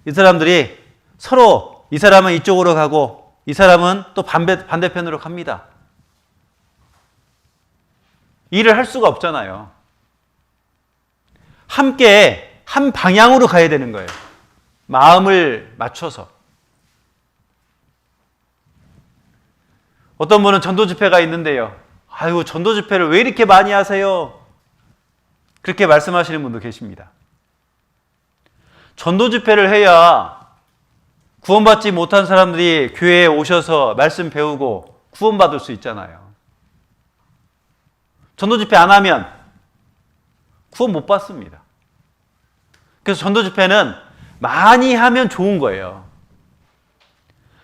이 사람들이 서로 이 사람은 이쪽으로 가고 이 사람은 또 반대편으로 갑니다. 일을 할 수가 없잖아요. 함께 한 방향으로 가야 되는 거예요. 마음을 맞춰서. 어떤 분은 전도 집회가 있는데요. 아유, 전도 집회를 왜 이렇게 많이 하세요? 그렇게 말씀하시는 분도 계십니다. 전도 집회를 해야 구원받지 못한 사람들이 교회에 오셔서 말씀 배우고 구원받을 수 있잖아요. 전도 집회 안 하면 구원 못 받습니다. 그래서 전도 집회는 많이 하면 좋은 거예요.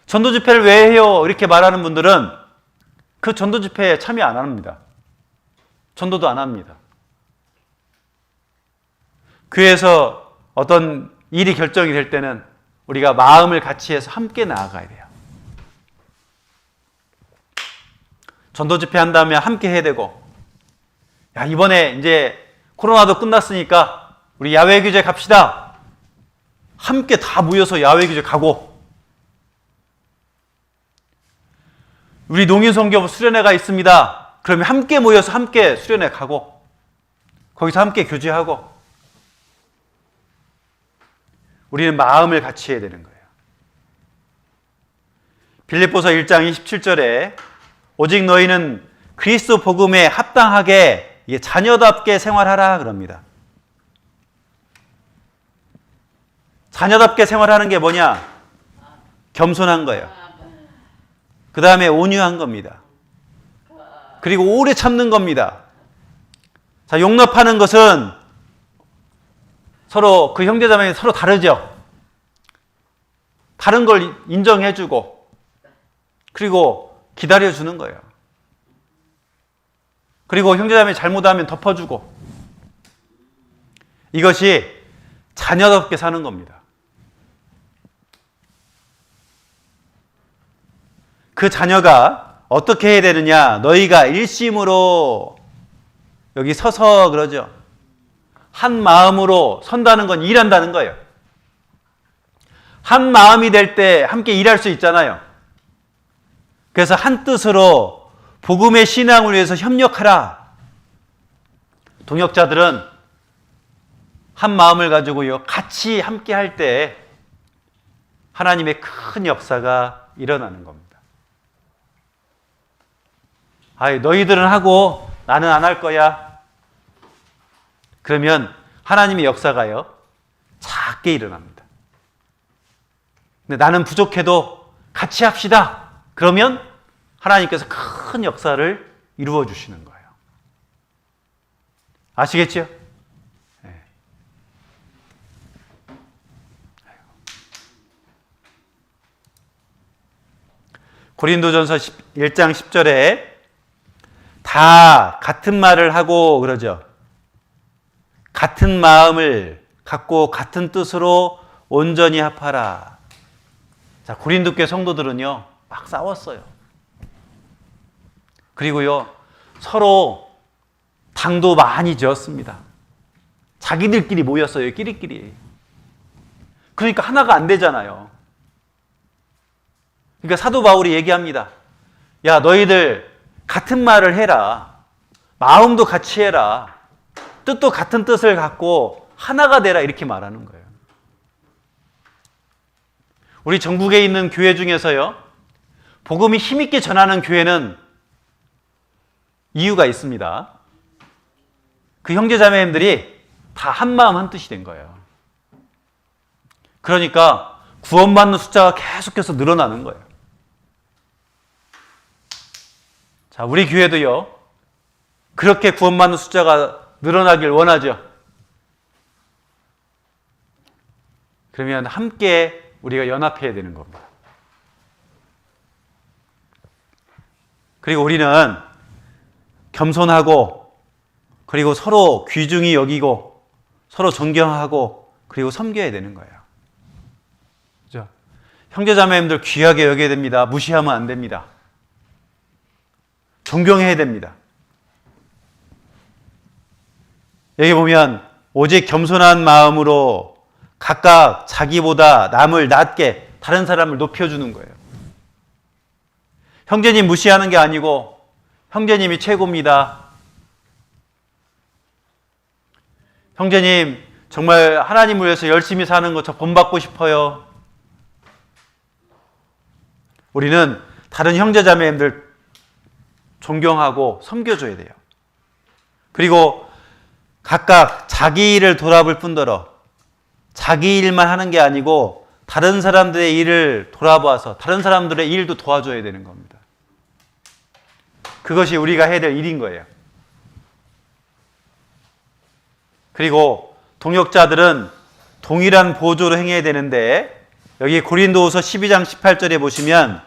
전도 집회를 왜 해요? 이렇게 말하는 분들은 그 전도 집회에 참여 안 합니다. 전도도 안 합니다. 교회에서 어떤 일이 결정이 될 때는 우리가 마음을 같이 해서 함께 나아가야 돼요. 전도 집회 한다면 함께 해야 되고, 야, 이번에 이제 코로나도 끝났으니까 우리 야외 규제 갑시다. 함께 다 모여서 야외 규제 가고, 우리 농인선교 수련회가 있습니다. 그러면 함께 모여서 함께 수련회 가고, 거기서 함께 교제하고, 우리는 마음을 같이 해야 되는 거예요. 빌립보서 1장 27절에 오직 너희는 그리스도 복음에 합당하게 자녀답게 생활하라 그럽니다. 자녀답게 생활하는 게 뭐냐? 겸손한 거예요. 그 다음에 온유한 겁니다. 그리고 오래 참는 겁니다. 자, 용납하는 것은 서로 그 형제자매는 서로 다르죠. 다른 걸 인정해주고 그리고 기다려주는 거예요. 그리고 형제자매 잘못하면 덮어주고, 이것이 자녀답게 사는 겁니다. 그 자녀가 어떻게 해야 되느냐? 너희가 일심으로 여기 서서 그러죠. 한 마음으로 선다는 건 일한다는 거예요. 한 마음이 될 때 함께 일할 수 있잖아요. 그래서 한 뜻으로 복음의 신앙을 위해서 협력하라. 동역자들은 한 마음을 가지고요, 같이 함께 할 때 하나님의 큰 역사가 일어나는 겁니다. 아이, 너희들은 하고 나는 안 할 거야. 그러면 하나님의 역사가요, 작게 일어납니다. 근데 나는 부족해도 같이 합시다. 그러면 하나님께서 큰 역사를 이루어 주시는 거예요. 아시겠죠? 네. 고린도전서 1장 10절에 다 같은 말을 하고 그러죠. 같은 마음을 갖고 같은 뜻으로 온전히 합하라. 자, 고린도교회 성도들은요, 막 싸웠어요. 그리고요, 서로 당도 많이 지었습니다. 자기들끼리 모였어요, 끼리끼리. 그러니까 하나가 안 되잖아요. 그러니까 사도 바울이 얘기합니다. 야, 너희들 같은 말을 해라. 마음도 같이 해라. 뜻도 같은 뜻을 갖고 하나가 되라, 이렇게 말하는 거예요. 우리 전국에 있는 교회 중에서요, 복음이 힘있게 전하는 교회는 이유가 있습니다. 그 형제자매님들이 다 한마음 한뜻이 된 거예요. 그러니까 구원받는 숫자가 계속해서 늘어나는 거예요. 자, 우리 교회도요, 그렇게 구원받는 숫자가 늘어나길 원하죠. 그러면 함께 우리가 연합해야 되는 겁니다. 그리고 우리는 겸손하고, 그리고 서로 귀중히 여기고, 서로 존경하고, 그리고 섬겨야 되는 거예요. 그죠? 형제자매님들 귀하게 여겨야 됩니다. 무시하면 안 됩니다. 존경해야 됩니다. 여기 보면 오직 겸손한 마음으로 각각 자기보다 남을 낮게, 다른 사람을 높여주는 거예요. 형제님 무시하는 게 아니고 형제님이 최고입니다. 형제님 정말 하나님을 위해서 열심히 사는 거 저 본받고 싶어요. 우리는 다른 형제자매님들 존경하고 섬겨줘야 돼요. 그리고 각각 자기 일을 돌아볼 뿐더러 자기 일만 하는 게 아니고 다른 사람들의 일을 돌아봐서 다른 사람들의 일도 도와줘야 되는 겁니다. 그것이 우리가 해야 될 일인 거예요. 그리고 동역자들은 동일한 보조로 행해야 되는데, 여기 고린도후서 12장 18절에 보시면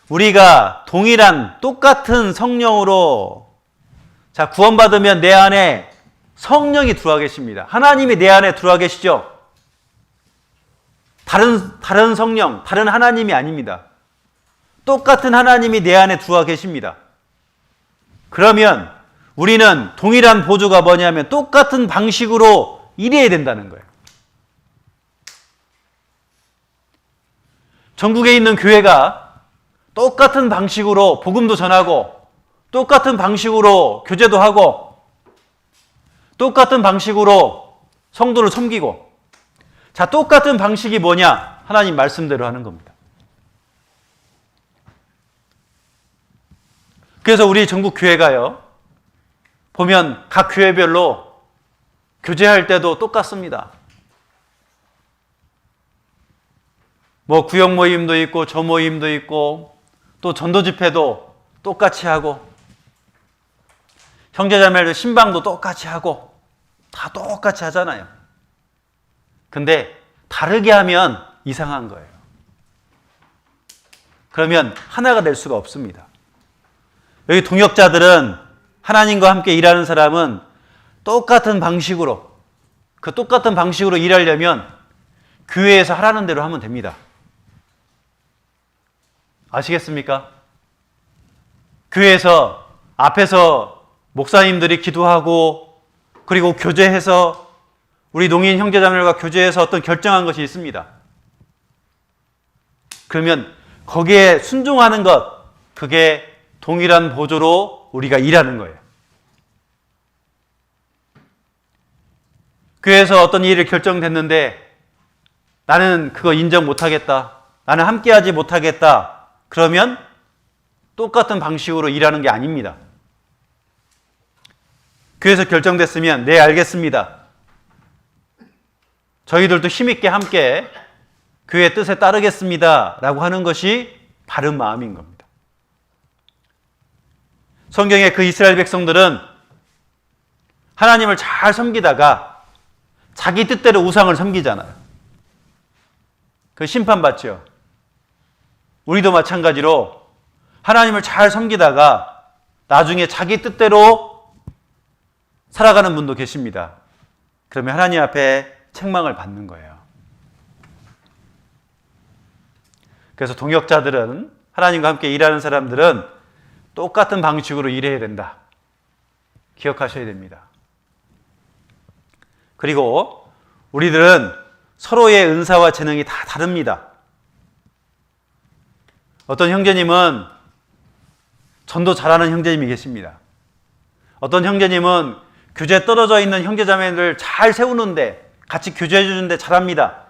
우리가 동일한 똑같은 성령으로, 자, 구원받으면 내 안에 성령이 들어와 계십니다. 하나님이 내 안에 들어와 계시죠? 다른 성령, 다른 하나님이 아닙니다. 똑같은 하나님이 내 안에 들어와 계십니다. 그러면 우리는 동일한 보조가 뭐냐면 똑같은 방식으로 일해야 된다는 거예요. 전국에 있는 교회가 똑같은 방식으로 복음도 전하고, 똑같은 방식으로 교제도 하고, 똑같은 방식으로 성도를 섬기고, 자, 똑같은 방식이 뭐냐? 하나님 말씀대로 하는 겁니다. 그래서 우리 전국 교회가요, 보면 각 교회별로 교제할 때도 똑같습니다. 뭐 구역 모임도 있고 저 모임도 있고, 또 전도 집회도 똑같이 하고, 형제자매들 신방도 똑같이 하고, 다 똑같이 하잖아요. 근데 다르게 하면 이상한 거예요. 그러면 하나가 될 수가 없습니다. 여기 동역자들은, 하나님과 함께 일하는 사람은 똑같은 방식으로, 그 똑같은 방식으로 일하려면 교회에서 하라는 대로 하면 됩니다. 아시겠습니까? 교회에서 앞에서 목사님들이 기도하고, 그리고 교제해서, 우리 농인 형제자매들과 교제해서 어떤 결정한 것이 있습니다. 그러면 거기에 순종하는 것, 그게 동일한 보조로 우리가 일하는 거예요. 교회에서 어떤 일이 결정됐는데 나는 그거 인정 못하겠다, 나는 함께하지 못하겠다, 그러면 똑같은 방식으로 일하는 게 아닙니다. 교회에서 결정됐으면 네, 알겠습니다, 저희들도 힘있게 함께 교회의 뜻에 따르겠습니다 라고 하는 것이 바른 마음인 겁니다. 성경의 그 이스라엘 백성들은 하나님을 잘 섬기다가 자기 뜻대로 우상을 섬기잖아요. 그 심판받죠. 우리도 마찬가지로 하나님을 잘 섬기다가 나중에 자기 뜻대로 살아가는 분도 계십니다. 그러면 하나님 앞에 책망을 받는 거예요. 그래서 동역자들은, 하나님과 함께 일하는 사람들은 똑같은 방식으로 일해야 된다. 기억하셔야 됩니다. 그리고 우리들은 서로의 은사와 재능이 다 다릅니다. 어떤 형제님은 전도 잘하는 형제님이 계십니다. 어떤 형제님은 교제에 떨어져 있는 형제자매들 잘 세우는데, 같이 교제해 주는데 잘합니다.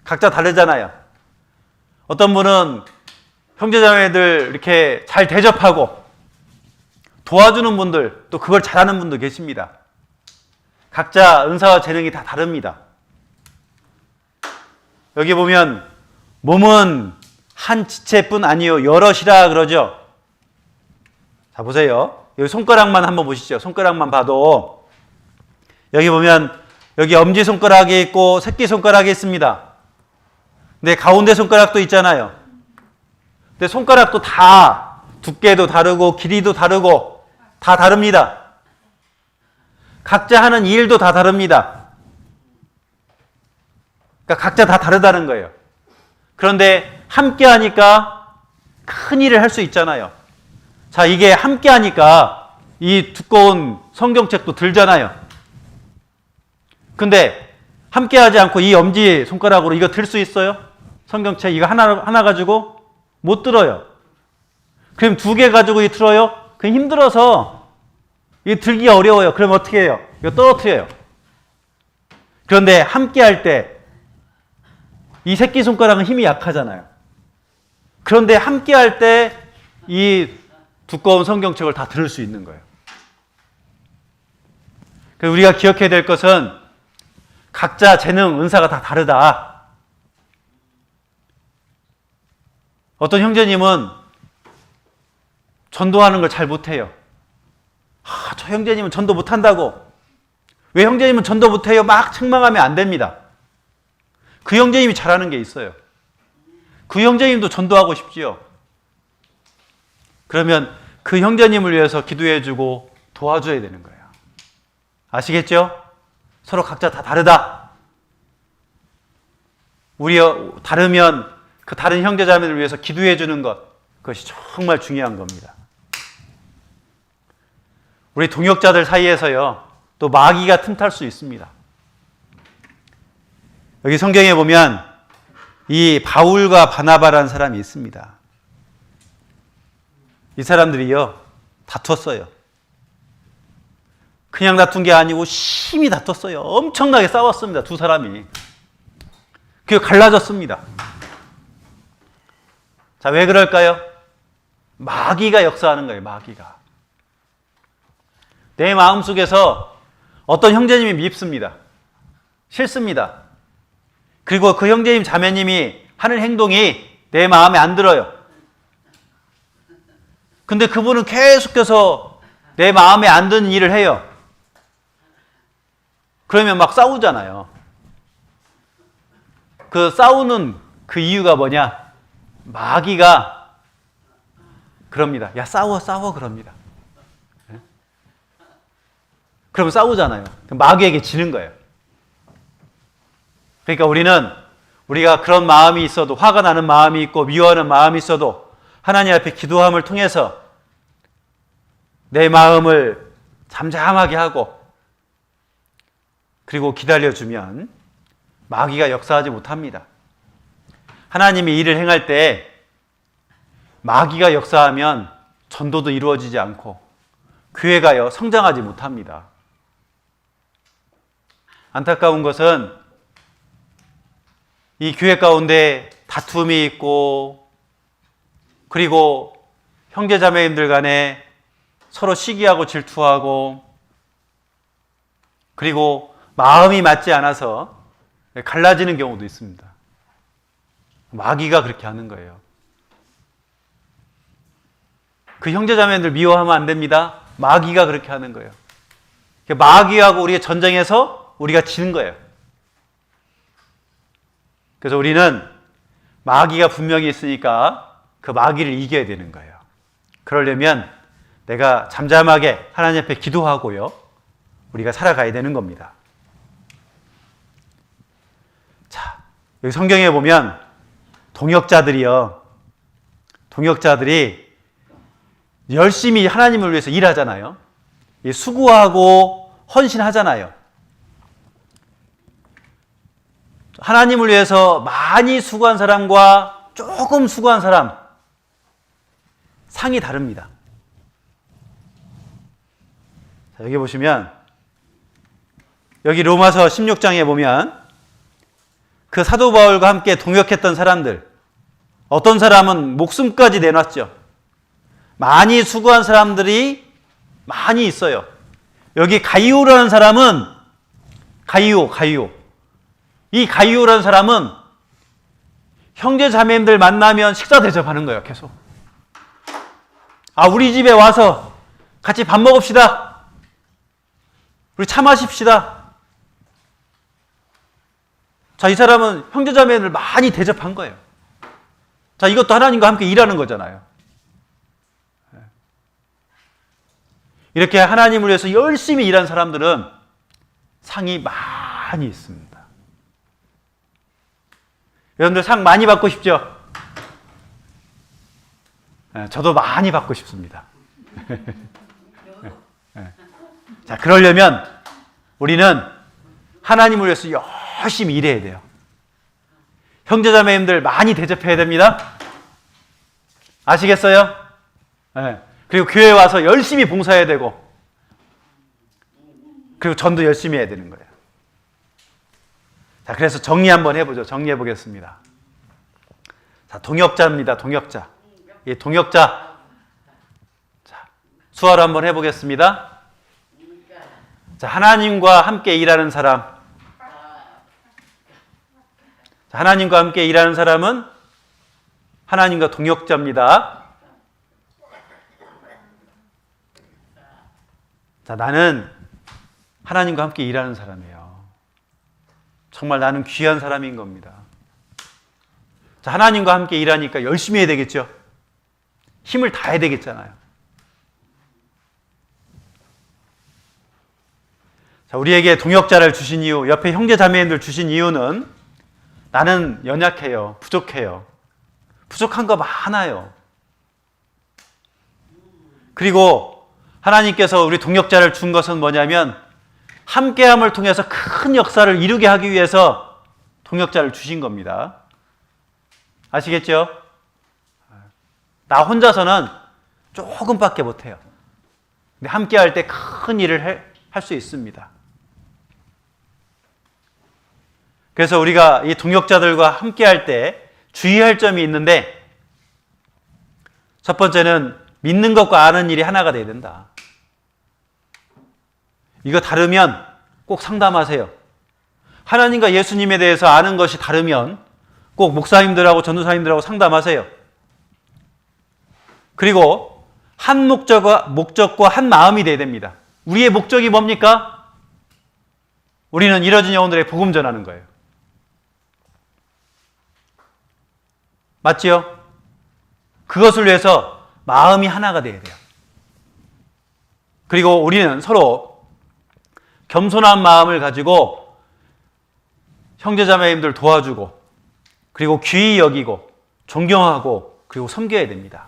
각자 다르잖아요. 어떤 분은 형제자매들 이렇게 잘 대접하고 도와주는 분들, 또 그걸 잘하는 분도 계십니다. 각자 은사와 재능이 다 다릅니다. 여기 보면 몸은 한 지체뿐 아니요 여럿이라 그러죠. 자, 보세요. 여기 손가락만 한번 보시죠. 손가락만 봐도 여기 보면 여기 엄지손가락이 있고 새끼손가락이 있습니다. 근데 가운데 손가락도 있잖아요. 근데 손가락도 다 두께도 다르고 길이도 다르고 다 다릅니다. 각자 하는 일도 다 다릅니다. 그러니까 각자 다 다르다는 거예요. 그런데 함께 하니까 큰 일을 할 수 있잖아요. 자, 이게 함께 하니까 이 두꺼운 성경책도 들잖아요. 근데 함께 하지 않고 이 엄지 손가락으로 이거 들 수 있어요? 성경책 이거 하나 가지고 못 들어요. 그럼 2개 가지고 이 들어요? 그럼 힘들어서 이 들기 어려워요. 그럼 어떻게 해요? 이거 떨어뜨려요. 그런데 함께 할 때 이 새끼손가락은 힘이 약하잖아요. 그런데 함께 할 때 이 두꺼운 성경책을 다 들을 수 있는 거예요. 그래서 우리가 기억해야 될 것은 각자 재능, 은사가 다 다르다. 어떤 형제님은 전도하는 걸 잘 못해요. 저 형제님은 전도 못한다고. 왜 형제님은 전도 못해요? 막 책망하면 안 됩니다. 그 형제님이 잘하는 게 있어요. 그 형제님도 전도하고 싶지요. 그러면 그 형제님을 위해서 기도해주고 도와줘야 되는 거예요. 아시겠죠? 서로 각자 다 다르다. 우리 다르면 그 다른 형제자매를 위해서 기도해주는 것, 그것이 정말 중요한 겁니다. 우리 동역자들 사이에서요, 또 마귀가 틈탈 수 있습니다. 여기 성경에 보면 이 바울과 바나바라는 사람이 있습니다. 이 사람들이요, 다퉜어요. 그냥 다툰 게 아니고 심히 다퉜어요. 엄청나게 싸웠습니다. 두 사람이. 그게 갈라졌습니다. 자, 왜 그럴까요? 마귀가 역사하는 거예요. 마귀가. 내 마음속에서 어떤 형제님이 밉습니다. 싫습니다. 그리고 그 형제님 자매님이 하는 행동이 내 마음에 안 들어요. 근데 그분은 계속해서 내 마음에 안 드는 일을 해요. 그러면 막 싸우잖아요. 그 싸우는 그 이유가 뭐냐? 마귀가 그럽니다. 야, 싸워 그럽니다. 그러면 싸우잖아요. 그럼 마귀에게 지는 거예요. 그러니까 우리가 그런 마음이 있어도, 화가 나는 마음이 있고 미워하는 마음이 있어도 하나님 앞에 기도함을 통해서 내 마음을 잠잠하게 하고 그리고 기다려주면 마귀가 역사하지 못합니다. 하나님이 일을 행할 때 마귀가 역사하면 전도도 이루어지지 않고 교회가요, 성장하지 못합니다. 안타까운 것은 이 교회 가운데 다툼이 있고 그리고 형제자매님들 간에 서로 시기하고 질투하고 그리고 마음이 맞지 않아서 갈라지는 경우도 있습니다. 마귀가 그렇게 하는 거예요. 그 형제자매들 미워하면 안 됩니다. 마귀가 그렇게 하는 거예요. 마귀하고 우리의 전쟁에서 우리가 지는 거예요. 그래서 우리는 마귀가 분명히 있으니까 그 마귀를 이겨야 되는 거예요. 그러려면 내가 잠잠하게 하나님 앞에 기도하고요, 우리가 살아가야 되는 겁니다. 자, 여기 성경에 보면 동역자들이 열심히 하나님을 위해서 일하잖아요. 수고하고 헌신하잖아요. 하나님을 위해서 많이 수고한 사람과 조금 수고한 사람, 상이 다릅니다. 자, 여기 보시면, 여기 로마서 16장에 보면 그 사도 바울과 함께 동역했던 사람들, 어떤 사람은 목숨까지 내놨죠. 많이 수고한 사람들이 많이 있어요. 여기 가이오라는 사람은 가이오. 이 가이오라는 사람은 형제 자매님들 만나면 식사 대접하는 거예요, 계속. 아, 우리 집에 와서 같이 밥 먹읍시다. 우리 차 마십시다. 자, 이 사람은 형제 자매를 많이 대접한 거예요. 자, 이것도 하나님과 함께 일하는 거잖아요. 이렇게 하나님을 위해서 열심히 일한 사람들은 상이 많이 있습니다. 여러분들 상 많이 받고 싶죠? 저도 많이 받고 싶습니다. 자, 그러려면 우리는 하나님을 위해서 열심히 일해야 돼요. 형제자매님들 많이 대접해야 됩니다. 아시겠어요? 그리고 교회에 와서 열심히 봉사해야 되고, 그리고 전도 열심히 해야 되는 거예요. 자, 그래서 정리 한번 해보죠. 정리해 보겠습니다. 자, 동역자입니다. 동역자. 이 동역자. 자, 수화로 한번 해보겠습니다. 자, 하나님과 함께 일하는 사람. 자, 하나님과 함께 일하는 사람은 하나님과 동역자입니다. 자, 나는 하나님과 함께 일하는 사람이에요. 정말 나는 귀한 사람인 겁니다. 자, 하나님과 함께 일하니까 열심히 해야 되겠죠? 힘을 다해야 되겠잖아요. 자, 우리에게 동역자를 주신 이유, 옆에 형제 자매님들 주신 이유는 나는 연약해요. 부족해요. 부족한 거 많아요. 그리고 하나님께서 우리 동역자를 준 것은 뭐냐면 함께함을 통해서 큰 역사를 이루게 하기 위해서 동역자를 주신 겁니다. 아시겠죠? 나 혼자서는 조금밖에 못해요. 근데 함께할 때 큰 일을 할 수 있습니다. 그래서 우리가 이 동역자들과 함께할 때 주의할 점이 있는데, 첫 번째는 믿는 것과 아는 일이 하나가 돼야 된다. 이거 다르면 꼭 상담하세요. 하나님과 예수님에 대해서 아는 것이 다르면 꼭 목사님들하고 전도사님들하고 상담하세요. 그리고 한 목적과 한 마음이 돼야 됩니다. 우리의 목적이 뭡니까? 우리는 이뤄진 영혼들의 복음 전하는 거예요. 맞지요? 그것을 위해서 마음이 하나가 돼야 돼요. 그리고 우리는 서로 겸손한 마음을 가지고 형제자매님들 도와주고, 그리고 귀히 여기고 존경하고, 그리고 섬겨야 됩니다.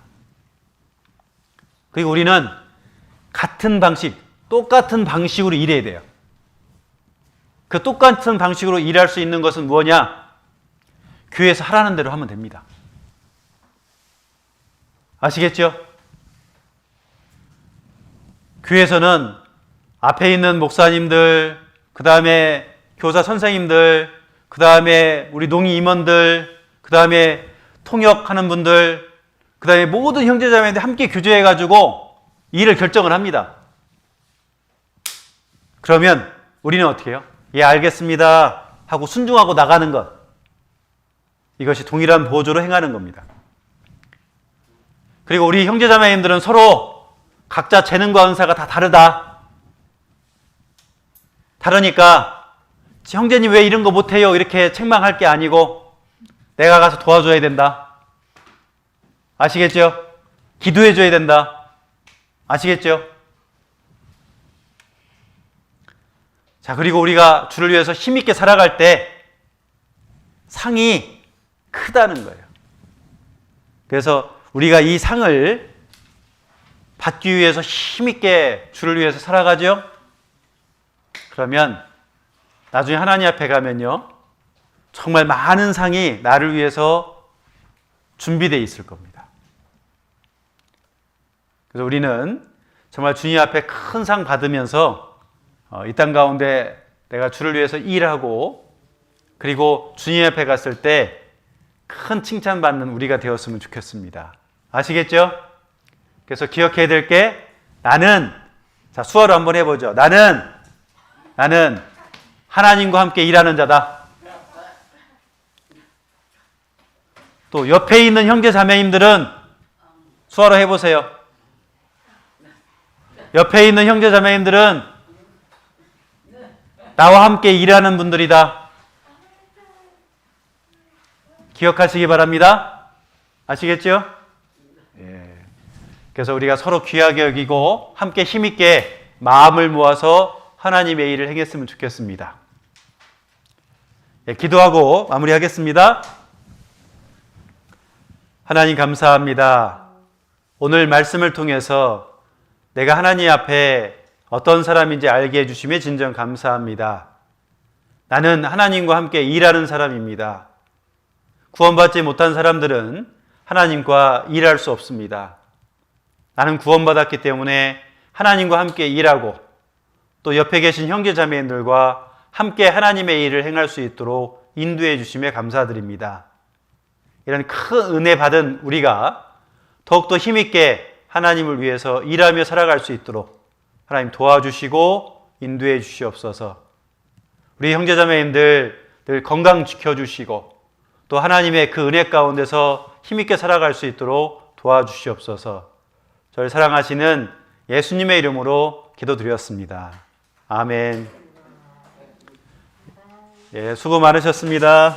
그리고 우리는 같은 방식, 똑같은 방식으로 일해야 돼요. 그 똑같은 방식으로 일할 수 있는 것은 뭐냐? 교회에서 하라는 대로 하면 됩니다. 아시겠죠? 교회에서는 앞에 있는 목사님들, 그 다음에 교사 선생님들, 그 다음에 우리 농이 임원들, 그 다음에 통역하는 분들, 그 다음에 모든 형제자매들 함께 교제해가지고 일을 결정을 합니다. 그러면 우리는 어떻게 해요? 예, 알겠습니다 하고 순종하고 나가는 것. 이것이 동일한 보조로 행하는 겁니다. 그리고 우리 형제자매님들은 서로 각자 재능과 은사가 다 다르다. 다르니까 형제님 왜 이런 거 못해요? 이렇게 책망할 게 아니고 내가 가서 도와줘야 된다. 아시겠죠? 기도해줘야 된다. 아시겠죠? 자, 그리고 우리가 주를 위해서 힘있게 살아갈 때 상이 크다는 거예요. 그래서 우리가 이 상을 받기 위해서 힘있게 주를 위해서 살아가죠? 그러면 나중에 하나님 앞에 가면요, 정말 많은 상이 나를 위해서 준비되어 있을 겁니다. 그래서 우리는 정말 주님 앞에 큰 상 받으면서 이 땅 가운데 내가 주를 위해서 일하고 그리고 주님 앞에 갔을 때 큰 칭찬받는 우리가 되었으면 좋겠습니다. 아시겠죠? 그래서 기억해야 될 게 나는, 자, 수어로 한번 해보죠. 나는 하나님과 함께 일하는 자다. 또 옆에 있는 형제 자매님들은 수어로 해보세요. 옆에 있는 형제 자매님들은 나와 함께 일하는 분들이다. 기억하시기 바랍니다. 아시겠죠? 예. 그래서 우리가 서로 귀하게 여기고 함께 힘있게 마음을 모아서 하나님의 일을 행했으면 좋겠습니다. 예, 기도하고 마무리하겠습니다. 하나님 감사합니다. 오늘 말씀을 통해서 내가 하나님 앞에 어떤 사람인지 알게 해주심에 진정 감사합니다. 나는 하나님과 함께 일하는 사람입니다. 구원받지 못한 사람들은 하나님과 일할 수 없습니다. 나는 구원받았기 때문에 하나님과 함께 일하고 또 옆에 계신 형제자매님들과 함께 하나님의 일을 행할 수 있도록 인도해 주심에 감사드립니다. 이런 큰 은혜 받은 우리가 더욱더 힘있게 하나님을 위해서 일하며 살아갈 수 있도록 하나님 도와주시고 인도해 주시옵소서. 우리 형제자매님들 늘 건강 지켜주시고 또 하나님의 그 은혜 가운데서 힘있게 살아갈 수 있도록 도와주시옵소서. 저를 사랑하시는 예수님의 이름으로 기도드렸습니다. 아멘. 예, 수고 많으셨습니다.